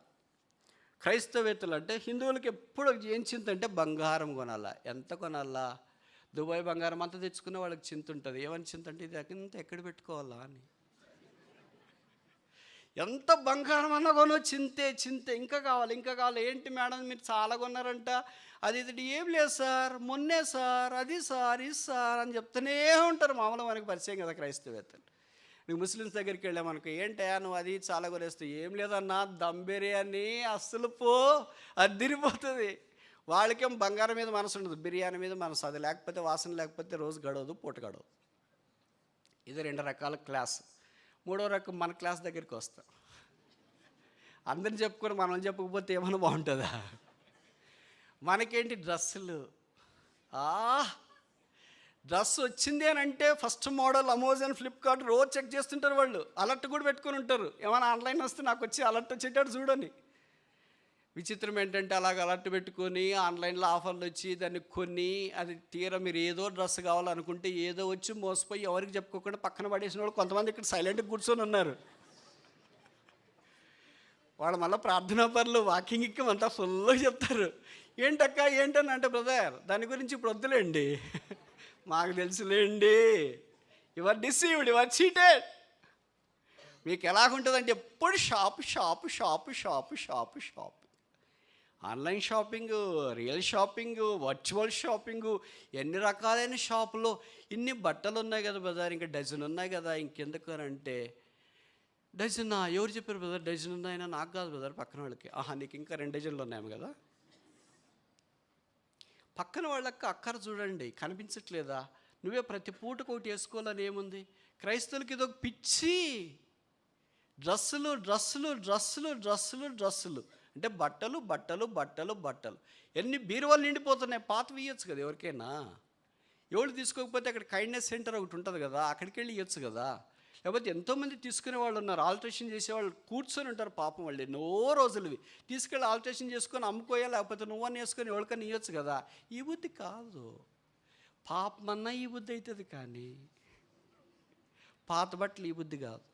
Speaker 1: క్రైస్తవేత్తలు అంటే హిందువులకి ఎప్పుడు ఏం చింత అంటే బంగారం కొనాలా, ఎంత కొనాలా, దుబాయ్ బంగారం అంతా తెచ్చుకునే వాళ్ళకి చింత ఉంటుంది. ఏమని చింత అంటే ఇది అంత ఎక్కడ పెట్టుకోవాలా అని. ఎంత బంగారం అన్నా కొనో చింతే, ఇంకా కావాలి ఏంటి మేడం మీరు చాలా కొన్నారంట, అది ఇది ఏం లేదు సార్, మొన్నే సార్, అది సార్, ఇది సార్ అని చెప్తూనే ఉంటారు. మామూలుగా మనకి పరిచయం కదా క్రైస్తవేత్తలు. నువ్వు ముస్లిమ్స్ దగ్గరికి వెళ్ళామనుకో, ఏంటయా నువ్వు అది చాలా కొనేస్తావు, ఏం లేదన్నా దమ్ బిర్యానీ అస్సలు పో అద్దిరిపోతుంది. వాళ్ళకేం బంగారం మీద మనసు ఉండదు, బిర్యానీ మీద మనసు, అది లేకపోతే వాసన లేకపోతే రోజు గడవదు, పూట గడవదు. ఇది 2 రకాల క్లాస్. 3వ రకం మన క్లాస్ దగ్గరికి వస్తాం. అందరిని చెప్పుకొని మనం చెప్పకపోతే ఏమైనా బాగుంటుందా. మనకేంటి డ్రెస్సులు, డ్రెస్ వచ్చింది అని అంటే ఫస్ట్ మోడల్ అమెజాన్, ఫ్లిప్కార్ట్ రోజు చెక్ చేస్తుంటారు వాళ్ళు, అలర్ట్ కూడా పెట్టుకొని ఉంటారు, ఏమైనా ఆన్లైన్ వస్తే నాకు వచ్చి అలర్ట్ వచ్చేటట్టు చూడని. విచిత్రం ఏంటంటే అలాగ అలర్ట్ పెట్టుకొని ఆన్లైన్లో ఆఫర్లు వచ్చి దాన్ని కొన్ని, అది తీరా మీరు ఏదో డ్రెస్ కావాలనుకుంటే ఏదో వచ్చి మోసపోయి ఎవరికి చెప్పుకోకుండా పక్కన పడేసిన వాళ్ళు కొంతమంది ఇక్కడ సైలెంట్గా కూర్చొని ఉన్నారు. వాళ్ళు మళ్ళీ ప్రార్థనా పనులు వాకింగ్ అంతా ఫుల్గా చెప్తారు. ఏంటక్క ఏంటని అంటే, బ్రదర్ దాని గురించి ఇప్పుడు వద్దులేండి, మాకు తెలుసులేండి, యువర్ డిసీవ్డ్, యువర్ చీటెడ్. మీకు ఎలాగుంటుందంటే ఎప్పుడు shop, online shopping, real shopping, virtual shopping, ఎన్ని రకాలైన షాపులో ఇన్ని బట్టలు ఉన్నాయి కదా బ్రదర్, ఇంకా డజన్ ఉన్నాయి కదా, ఇంకెందుకు అని అంటే, డజనా ఎవరు చెప్పారు బ్రదర్, డజన్ ఉన్నాయినా, నాకు కాదు బ్రదర్ పక్కన వాళ్ళకి. నీకు ఇంకా 2 డజన్లు ఉన్నాయేమో కదా. పక్కన వాళ్ళకి అక్కర చూడండి, కనిపించట్లేదా, నువ్వే ప్రతి పూటకు ఒకటి వేసుకోవాలని ఏముంది. క్రైస్తవులకి ఇదొక పిచ్చి, డ్రస్సులు అంటే బట్టలు. ఎన్ని బీరువాళ్ళు నిండిపోతున్నాయి, పాతవి ఇవ్వచ్చు కదా ఎవరికైనా. ఎవరు తీసుకోకపోతే అక్కడ కైండ్నెస్ సెంటర్ ఒకటి ఉంటుంది కదా, అక్కడికి వెళ్ళి ఇవ్వచ్చు కదా. లేకపోతే ఎంతోమంది తీసుకునే వాళ్ళు ఉన్నారు, ఆల్ట్రేషన్ చేసేవాళ్ళు కూర్చొని ఉంటారు పాపం, వాళ్ళు ఎన్నో రోజులవి తీసుకెళ్ళి ఆల్ట్రేషన్ చేసుకొని అమ్ముకోయా, లేకపోతే నువ్వని వేసుకొని ఎవరికైనా ఇవ్వచ్చు కదా. ఈ బుద్ధి కాదు, పాపమన్నా ఈ బుద్ధి అవుతుంది, కానీ పాత బట్టలు ఈ బుద్ధి కాదు.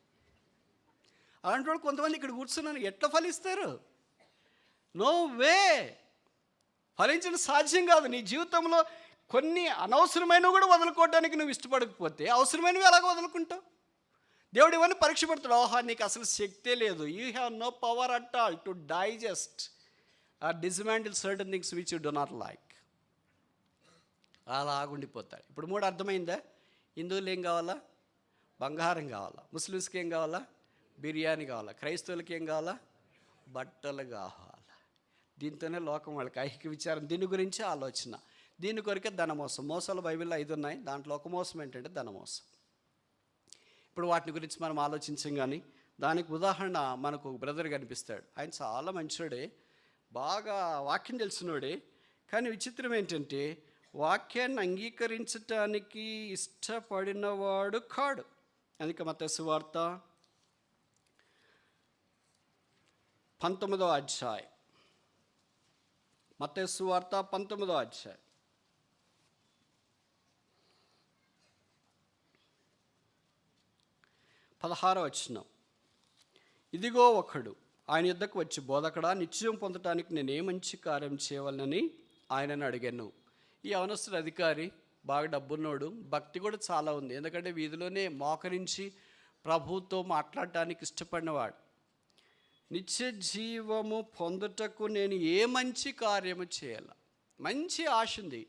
Speaker 1: అలాంటి వాళ్ళు కొంతమంది ఇక్కడ కూర్చున్నాను, ఎట్లా ఫలిస్తారు? నో వే, ఫలించడం సాధ్యం కాదు. నీ జీవితంలో కొన్ని అనవసరమైనవి కూడా వదులుకోవడానికి నువ్వు ఇష్టపడకపోతే అవసరమైనవి ఎలాగ వదులుకుంటావు? దేవుడు ఇవన్నీ పరీక్ష పెడతాడు. నీకు అసలు శక్తే లేదు, you have no power at all to digest or dismantle certain things which you do not like. అలాగుండిపోతాడు. ఇప్పుడు 3 అర్థమైందా? హిందువులు ఏం కావాలా? బంగారం కావాలా. ముస్లిమ్స్కి ఏం కావాలా? బిర్యానీ కావాలా. క్రైస్తవులకి ఏం కావాలా? బట్టలు కావాలా. దీంతోనే లోకం వాళ్ళకి ఐహిక విచారం, దీని గురించి ఆలోచన, దీని కొరికే ధనమోసం. మోసాలు బైబిల్లో 5 ఉన్నాయి, దాంట్లో ఒక మోసం ఏంటంటే ధనమోసం. ఇప్పుడు వాటిని గురించి మనం ఆలోచించాం, కానీ దానికి ఉదాహరణ మనకు ఒక బ్రదర్ కనిపిస్తాడు. ఆయన చాలా మంచోడే, బాగా వాక్యం తెలిసినోడే, కానీ విచిత్రం ఏంటంటే వాక్యాన్ని అంగీకరించటానికి ఇష్టపడినవాడు కాడు. అందుకే మత్తయి సువార్త 19వ అధ్యాయం, మత్తయి సువార్త 19వ అధ్యాయం. 16వ వచనం. ఇదిగో ఒకడు ఆయన యుద్ధకు వచ్చి, బోధకుడా, నిత్యం పొందటానికి నేను ఏ మంచి కార్యం చేయవాలని ఆయనను అడిగాను. ఈ యవనస్తుడు అధికారి, బాగా డబ్బున్నోడు, భక్తి కూడా చాలా ఉంది. ఎందుకంటే వీధిలోనే మోకరించి ప్రభువుతో మాట్లాడటానికి ఇష్టపడినవాడు. నిత్య జీవము పొందుటకు నేను ఏ మంచి కార్యము చేయాల, మంచి ఆశ ఉంది.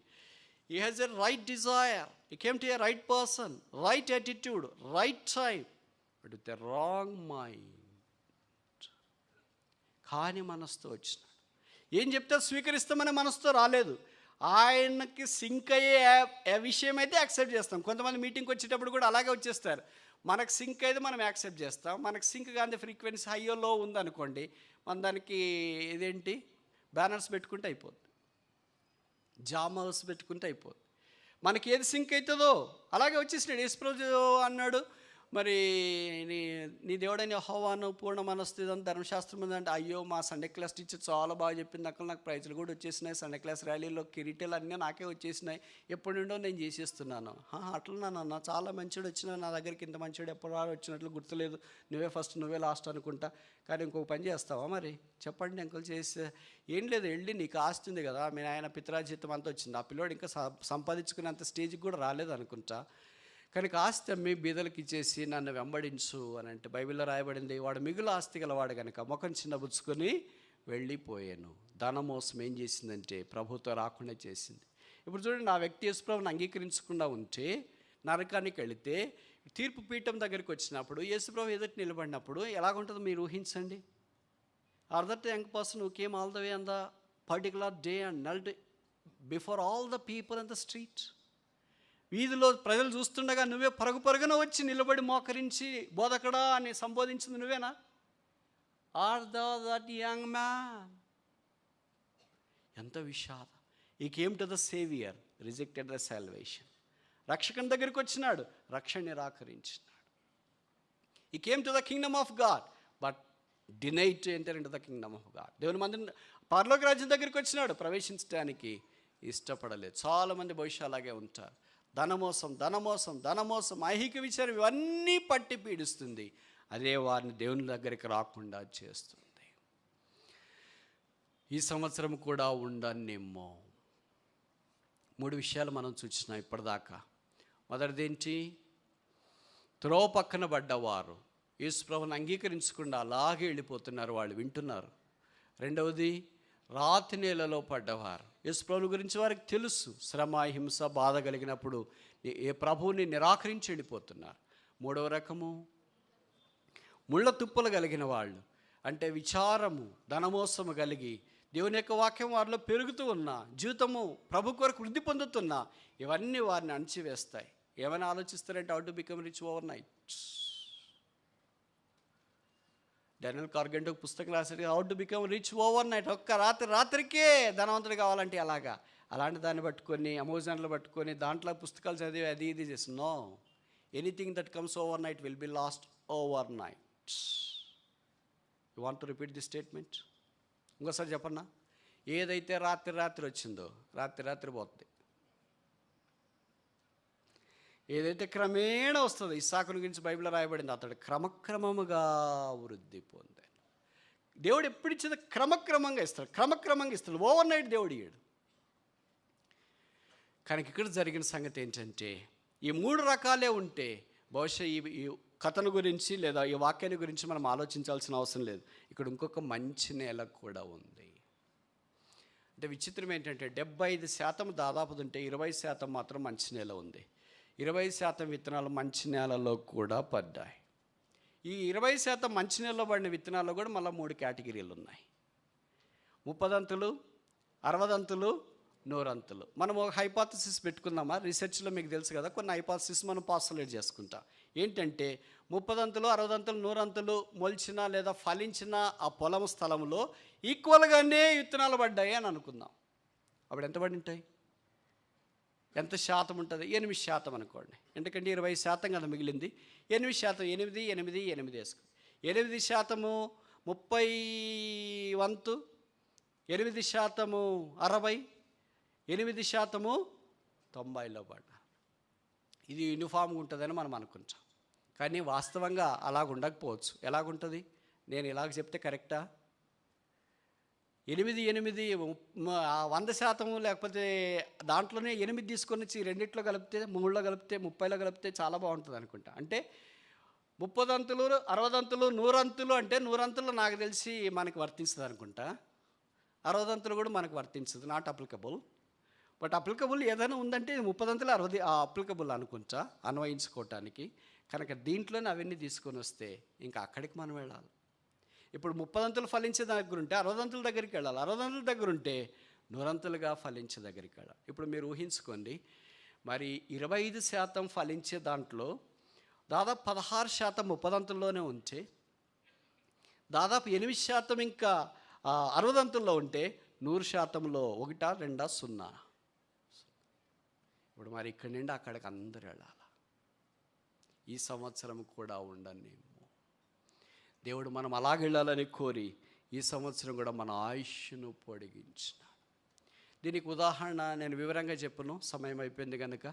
Speaker 1: He has a right desire, he came to a right person, right attitude, right time, but with a wrong mind. కాని మనసుతో వచ్చినాడు. ఏం చెప్తే స్వీకరిస్తామనే మనసుతో రాలేదు. ఆయనకి సింక్ అయ్యే విషయం అయితే యాక్సెప్ట్ చేస్తాం. కొంతమంది మీటింగ్కి వచ్చేటప్పుడు కూడా అలాగే వచ్చేస్తారు. మనకు సింక్ అయితే మనం యాక్సెప్ట్ చేస్తాం. మనకు సింక్ కానీ ఫ్రీక్వెన్సీ హైయో లో ఉందనుకోండి, మన దానికి ఇదేంటి బ్యానర్స్ పెట్టుకుంటే అయిపోద్ది, జామర్స్ పెట్టుకుంటే అయిపోద్ది. మనకి ఏది సింక్ అవుతుందో అలాగే వచ్చేసినాడు. యేసుప్రభు అన్నాడు, మరి నీ దేవుడైన యెహోవాను పూర్ణ మనస్సు ఇదంతా ధర్మశాస్త్రం ఉందంటే, అయ్యో మా సండే క్లాస్ టీచర్ చాలా బాగా చెప్పింది, అక్కడ నాకు ప్రైజులు కూడా వచ్చేసినాయి, సండే క్లాస్ ర్యాలీలో కిరీటాలు అన్నీ నాకే వచ్చేసినాయి, ఎప్పటి నుండో నేను చేసేస్తున్నాను. అట్లన్నానన్నా, చాలా మంచివాడు వచ్చినా నా దగ్గరికి, ఇంత మంచివాడు ఎప్పుడు వచ్చినట్లు గుర్తులేదు, నువ్వే ఫస్ట్ నువ్వే లాస్ట్ అనుకుంటా. కానీ ఇంకొక పని చేస్తావా మరి చెప్పండి అంకుల్. చేస్తే ఏం లేదు, వెళ్ళి నీకు ఆస్తి ఉంది కదా, మీ ఆయన పిత్రాజీతం అంతా వచ్చింది, ఆ పిల్లోడు ఇంకా సంపాదించుకునేంత స్టేజ్కి కూడా రాలేదు అనుకుంటా, కనుక ఆస్తి అమ్మి బీదలకు ఇచ్చేసి నన్ను వెంబడించు అని అంటే బైబిల్లో రాయబడింది, వాడు మిగులు ఆస్తి గలవాడు కనుక ముఖం చిన్నబుచ్చుకొని వెళ్ళిపోయాను. ధనమోసం ఏం చేసిందంటే ప్రభుతో రాకుండా చేసింది. ఇప్పుడు చూడండి, ఆ వ్యక్తి యేసుప్రభుని అంగీకరించకుండా ఉంటే నరకానికి వెళితే, తీర్పు పీఠం దగ్గరికి వచ్చినప్పుడు యేసుప్రభు ఎదుటి నిలబడినప్పుడు ఎలాగుంటుందో మీరు ఊహించండి. Are that young person who came all the way on the particular day and knelt before all the people in the street. వీధిలో ప్రజలు చూస్తుండగా నువ్వే పరుగున వచ్చి నిలబడి మోకరించి బోధకుడా అని సంబోధించింది నువ్వేనా? Are that young man? ఎంత విషాదం. He came to the saviour, rejected the salvation. రక్షకుని దగ్గరికి వచ్చినాడు, రక్షణ నిరాకరించినాడు. He came to the kingdom of God but denied to enter into the kingdom of God. దేవుని మందిరం పరలోక రాజ్యం దగ్గరికి వచ్చినాడు, ప్రవేశించడానికి ఇష్టపడలేదు. చాలామంది భవిష్యత్తు అలాగే ఉంటారు. ధనమోసం, ఐహిక విచారం ఇవన్నీ పట్టి పీడిస్తుంది. అదే వారిని దేవుని దగ్గరికి రాకుండా చేస్తుంది. ఈ సంవత్సరం కూడా ఉండనేమో. 3 విషయాలు మనం చూసినాం ఇప్పటిదాకా. మొదటిదేంటి? త్రోవ పక్కన పడ్డవారు యేసుప్రభుని అంగీకరించకుండా అలాగే వెళ్ళిపోతున్నారు, వాళ్ళు వింటున్నారు. రెండవది, రాతి నేలలో పడ్డవారు. యేసుప్రభుని గురించి వారికి తెలుసు, శ్రమ, హింస, బాధ కలిగినప్పుడు ఏ ప్రభువుని నిరాకరించి వెళ్ళిపోతున్నారు. మూడవ రకము, ముళ్ళ తుప్పలు కలిగిన వాళ్ళు, అంటే విచారము, ధనమోసము కలిగి దేవుని యొక్క వాక్యం వారిలో పెరుగుతూ ఉన్నా, జీవితము ప్రభు కొరకు వృద్ధి పొందుతున్నా, ఇవన్నీ వారిని అణచివేస్తాయి. ఏమైనా ఆలోచిస్తారంటే how to become rich overnight. Daniel కార్గెంట్ పుస్తకం రాశారు, how to become rich overnight. ఒక్క రాత్రికే ధనవంతుడు కావాలంటే అలాంటి దాన్ని పట్టుకొని, అమెజాన్లో పట్టుకొని దాంట్లో పుస్తకాలు చదివి అది ఇది చేసి, no, anything that comes overnight will be lost overnight. You want to repeat the statement? ఇంకోసారి చెప్పన్నా. ఏదైతే రాత్రి వచ్చిందో రాత్రి పోతుంది. ఏదైతే క్రమేణా వస్తుందో, ఇస్సాకుని గురించి బైబిల్లో రాయబడింది, అతడు క్రమక్రమముగా వృద్ధి పొందాడు. దేవుడు ఎప్పుడు ఇచ్చేది క్రమక్రమంగా ఇస్తాడు. ఓవర్ నైట్ దేవుడు ఇయ్యాడు. కనుక ఇక్కడ జరిగిన సంగతి ఏంటంటే, ఈ 3 రకాలే ఉంటే బహుశా ఈ కథను గురించి లేదా ఈ వాక్యాన్ని గురించి మనం ఆలోచించాల్సిన అవసరం లేదు. ఇక్కడ ఇంకొక మంచి నేల కూడా ఉంది. అంటే విచిత్రం ఏంటంటే 75% దాదాపు ఉంటే 20% మాత్రం మంచి నేల ఉంది. 20% విత్తనాలు మంచి నేలలో కూడా పడ్డాయి. ఈ 20% మంచి నేలలో పడిన విత్తనాల్లో కూడా మళ్ళీ 3 కేటగిరీలు ఉన్నాయి. 30 దంతులు, 60 దంతులు, 100 దంతులు. మనం ఒక హైపోథసిస్ పెట్టుకుందామా? రీసెర్చ్లో మీకు తెలుసు కదా, కొన్ని హైపోథసిస్ మనం పాస్టులేట్ చేసుకుంటాం. ఏంటంటే 30 దంతులు, 60 దంతులు, 100 దంతులు మొలిచిన లేదా ఫలించిన ఆ పొలం స్థలంలో ఈక్వల్గానే విత్తనాలు పడ్డాయి అని అనుకుందాం. అప్పుడు ఎంత పడి ఉంటాయి? ఎంత శాతం ఉంటుంది? 8% అనుకోండి. ఎందుకంటే 20% కదా మిగిలింది. 8%, 8 వేసుకో. 8% 30 వంతు, 8% 60, 8% 90లో పడ్డారు. ఇది యూనిఫామ్గా ఉంటుందని మనం అనుకుంటాం, కానీ వాస్తవంగా అలాగ ఉండకపోవచ్చు. ఎలాగుంటుంది? నేను ఇలాగ చెప్తే కరెక్టా? 8 100% లేకపోతే దాంట్లోనే 8 తీసుకొని వచ్చి రెండిట్లో కలిపితే, 3లో కలిపితే, 30లో కలిపితే చాలా బాగుంటుంది అనుకుంటా. అంటే 30 అంతులు, 60 అంతులు, 100 అంతులు. అంటే 100 అంతులు నాకు తెలిసి మనకి వర్తించదు అనుకుంటా. 60 అంతులు కూడా మనకు వర్తించదు, నాట్ అప్లికబుల్. బట్ అప్లికబుల్ ఏదైనా ఉందంటే 30 అంతులు 60 అప్లికబుల్ అనుకుంటా అన్వయించుకోవటానికి. కనుక దీంట్లోనే అవన్నీ తీసుకొని వస్తే ఇంకా అక్కడికి మనం వెళ్ళాలి. ఇప్పుడు 30 అంతులు ఫలించే దగ్గర ఉంటే 60 అంతుల దగ్గరికి వెళ్ళాలి. 60 అంతుల దగ్గర ఉంటే 100 అంతులుగా ఫలించే దగ్గరికి వెళ్ళాలి. ఇప్పుడు మీరు ఊహించుకోండి, మరి 25% ఫలించే దాంట్లో దాదాపు 16% 30 అంతుల్లోనే ఉంటే, దాదాపు 8% ఇంకా 60 అంతుల్లో ఉంటే 100%లో 1, 2, 0. ఇప్పుడు మరి ఇక్కడి నుండి అక్కడికి అందరు వెళ్ళాలి. ఈ సంవత్సరం కూడా ఉండనేమో. దేవుడు మనం అలాగెళ్ళాలని కోరి ఈ సంవత్సరం కూడా మన ఆయుష్ను పొడిగించినాడు. దీనికి ఉదాహరణ నేను వివరంగా చెప్పను, సమయం అయిపోయింది కనుక.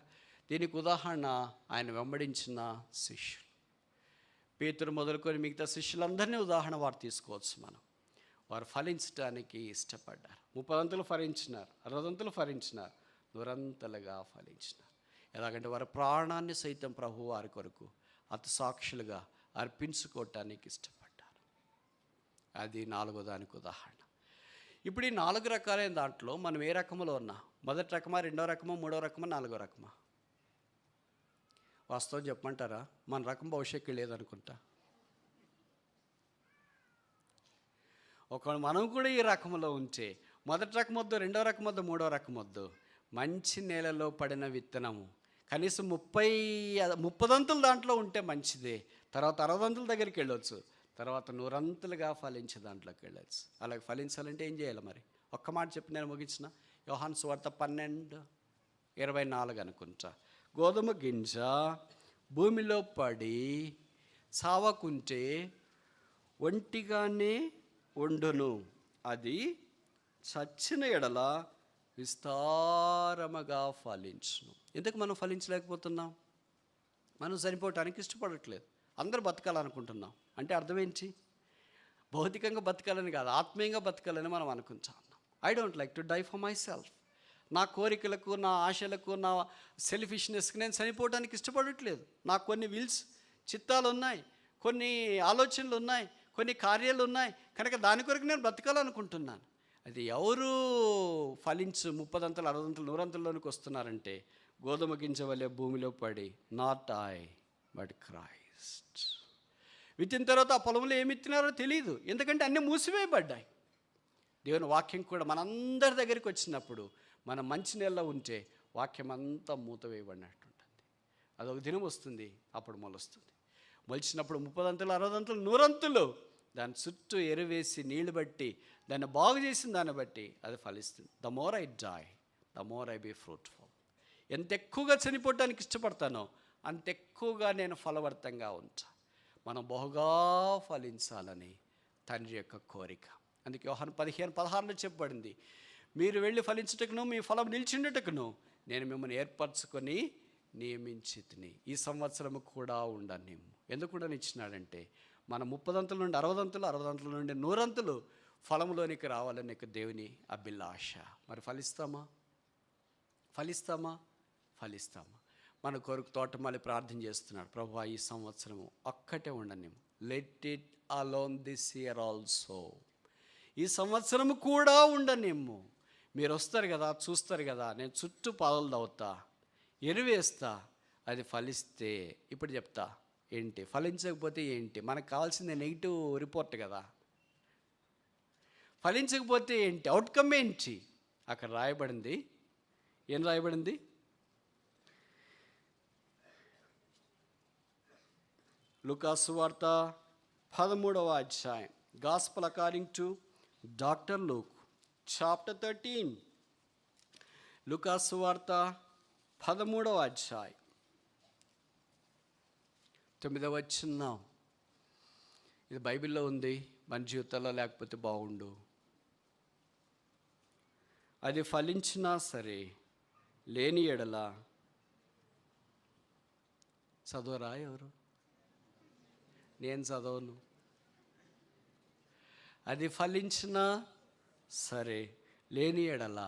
Speaker 1: దీనికి ఉదాహరణ ఆయన వెంబడించిన శిష్యులు. పేతురు మొదలుకొని మిగతా శిష్యులందరినీ ఉదాహరణ వారు తీసుకోవచ్చు మనం. వారు ఫలించడానికి ఇష్టపడ్డారు. 30 అంతులు ఫలించినారు, 60 అంతులు ఫలించినారు, 100 అంతలుగా ఫలించినారు. ఎలాగంటే వారి ప్రాణాన్ని సైతం ప్రభు వారి కొరకు హతసాక్షులుగా అర్పించుకోవటానికి ఇష్టపడ్డారు. అది 4వ దానికి ఉదాహరణ. ఇప్పుడు ఈ 4 రకాలైన దాంట్లో మనం ఏ రకంలో ఉన్నా? మొదటి రకమా, 2వ రకమా, 3వ రకమా, 4వ రకమా? వాస్తవం చెప్పమంటారా? మన రకం భవిష్యత్తు లేదనుకుంటా. ఒకవేళ మనం కూడా ఈ రకంలో ఉంటే, మొదటి రకం వద్దు, 2వ రకం వద్దు, 3వ రకం వద్దు, మంచి నేలలో పడిన విత్తనము కనీసం 30 అంతులు దాంట్లో ఉంటే మంచిదే. తర్వాత 60 అంతుల దగ్గరికి వెళ్ళొచ్చు, తర్వాత 100 అంతులుగా ఫలించే దాంట్లోకి వెళ్ళొచ్చు. అలాగే ఫలించాలంటే ఏం చేయాలి మరి? ఒక్క మాట చెప్పి నేను ముగించిన. యోహాను సువార్త 12:24 అనుకుంటా. గోధుమ గింజ భూమిలో పడి సావకుంటే ఒంటిగానే ఉండును, అది చచ్చిన ఎడల విస్తారముగా ఫలించును. ఎందుకు మనం ఫలించలేకపోతున్నాం? మనం చనిపోవటానికి ఇష్టపడట్లేదు. అందరూ బతకాలనుకుంటున్నాం. అంటే అర్థం ఏంటి? భౌతికంగా బతకాలని కాదు, ఆత్మీయంగా బతకాలని మనం అనుకుంటున్నాం. I don't like to die for myself. నా కోరికలకు, నా ఆశలకు, నా సెల్ఫిష్నెస్కి నేను చనిపోవడానికి ఇష్టపడట్లేదు. నాకు కొన్ని విల్స్, చిత్తాలు ఉన్నాయి, కొన్ని ఆలోచనలు ఉన్నాయి, కొన్ని కార్యాలు ఉన్నాయి. కనుక దాని కొరకు నేను బ్రతకాలనుకుంటున్నాను. అది ఎవరు ఫలించు 30 అంతులు, 60 అంతులు, 100 అంతుల్లోనికి వస్తున్నారంటే గోధుమ గింజ వలె భూమిలో పడి, నాట్ ఐ బట్ క్రైస్ట్. విత్తిన తర్వాత ఆ పొలంలో ఏమి ఇచ్చినారో తెలియదు, ఎందుకంటే అన్నీ మూసివేయబడ్డాయి. దేవుని వాక్యం కూడా మనందరి దగ్గరికి వచ్చినప్పుడు మనం మంచి నెలలో ఉంటే వాక్యం అంతా మూత వేయబడినట్టుంటుంది. అదొక దినం వస్తుంది, అప్పుడు మొలుస్తుంది. మొలిచినప్పుడు 30 అంతులు, 60 అంతులు, 100 అంతులు దాని చుట్టూ ఎరువేసి నీళ్లు బట్టి దాన్ని బాగు చేసిన దాన్ని బట్టి అది ఫలిస్తుంది. The more I die, the more I be fruitful. ఎంత ఎక్కువగా చనిపోవడానికి ఇష్టపడతానో అంత ఎక్కువగా నేను ఫలవర్తంగా ఉంటా. మనం బహుగా ఫలించాలని తండ్రి యొక్క కోరిక. అందుకే యోహాను 15:16 చెప్పబడింది, మీరు వెళ్ళి ఫలించుటకును మీ ఫలం నిలిచిండుటకును నేను మిమ్మల్ని ఏర్పరచుకొని నియమించితిని. ఈ సంవత్సరము కూడా ఉండనేమో. ఎందుకు ఉండనిచ్చినాడంటే మన 30 అంతుల నుండి 60 అంతులు, 60 అంతుల నుండి 100 అంతులు ఫలంలోనికి రావాలని దేవుని అభిలాష. మరి ఫలిస్తామా? మన కొరకు తోటమాలి ప్రార్థన చేస్తున్నాడు, ప్రభువా ఈ సంవత్సరము ఒక్కటే ఉండనేమో. Let it alone this year also. ఈ సంవత్సరము కూడా ఉండనేమో. మీరు వస్తారు కదా, చూస్తారు కదా, నేను చుట్టూ పాదులు తవ్వుతా, ఎరువేస్తా, అది ఫలిస్తే ఇప్పుడు చెప్తా ఏంటి, ఫలించకపోతే ఏంటి. మనకు కావాల్సింది నెగిటివ్ రిపోర్ట్ కదా. ఫలించకపోతే ఏంటి, అవుట్కమ్ ఏంటి? అక్కడ రాయబడింది. ఏం రాయబడింది? లూకాసు వార్త 13వ అధ్యాయం, gospel according to doctor Luke, chapter 13. లూకాసు వార్త 13వ అధ్యాయం 9వ వచనం. ఇది బైబిల్లో ఉంది, మన జీవితంలో లేకపోతే బాగుండు. అది ఫలించినా సరే లేని ఎడల చదవరా ఎవరు? నేను చదవను. అది ఫలించినా సరే లేని ఎడల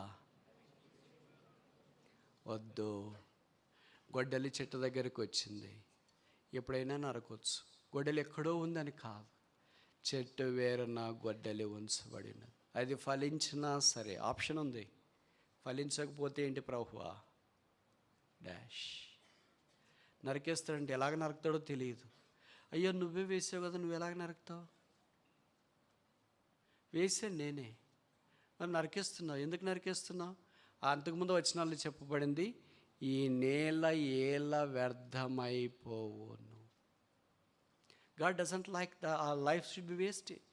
Speaker 1: వద్దు. గొడ్డలి చెట్టు దగ్గరికి వచ్చింది, ఎప్పుడైనా నరకొచ్చు. గొడ్డలి ఎక్కడో ఉందని కాదు, చెట్టు వేరున గొడ్డలి ఉంచబడినది. అది ఫలించినా సరే, ఆప్షన్ ఉంది. ఫలించకపోతే ఏంటి ప్రభువా? డాష్. నరికేస్తాడంటే ఎలాగ నరుకుతాడో తెలియదు. అయ్యో నువ్వే వేసావు కదా, నువ్వు ఎలాగ నరుకుతావు? వేసాను నేనే, మరి నరికేస్తున్నావు. ఎందుకు నరికేస్తున్నావు? అంతకుముందు వచనాల్లో చెప్పబడింది, ఈ నేల ఏల వ్యర్థమైపోవును. God doesn't like life should be wasted.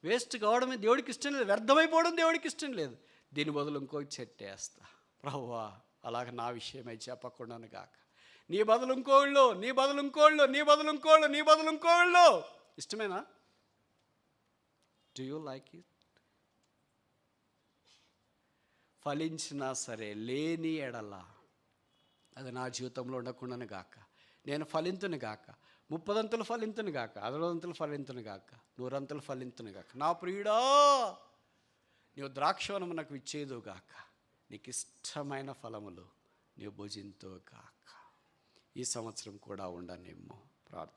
Speaker 1: Waste కావడమే దేవుడికి ఇష్టం లేదు, వ్యర్థమైపోవడం దేవుడికి ఇష్టం లేదు. దీని బదులు ఇంకొక చెట్టు వేస్తా. ప్రభువా అలాగ నా విషయమై చెప్పకుండాను గాక. నీ బదులు ఇంకోళ్ళు, నీ బదులు ఇంకోళ్ళు, నీ బదులు ఇంకోళ్ళు, నీ బదులు ఇంకోళ్ళు. ఇష్టమేనా? Do you like it? ఫలించినా సరే లేని ఎడల అది నా జీవితంలో ఉండకుండాను గాక. నేను ఫలింతుని గాక, 30 అంతులు ఫలింతుని గాక, 60 అంతులు ఫలింతుని గాక, 100 అంతులు ఫలింతుని గాక. నా ప్రియుడా, నీవు ద్రాక్షవనము నాకు ఇచ్చేదు గాక, నీకు ఇష్టమైన ఫలములు నీవు భుజింతో గాక. ఈ సంవత్సరం కూడా ఉండనేమో. ప్రార్థన.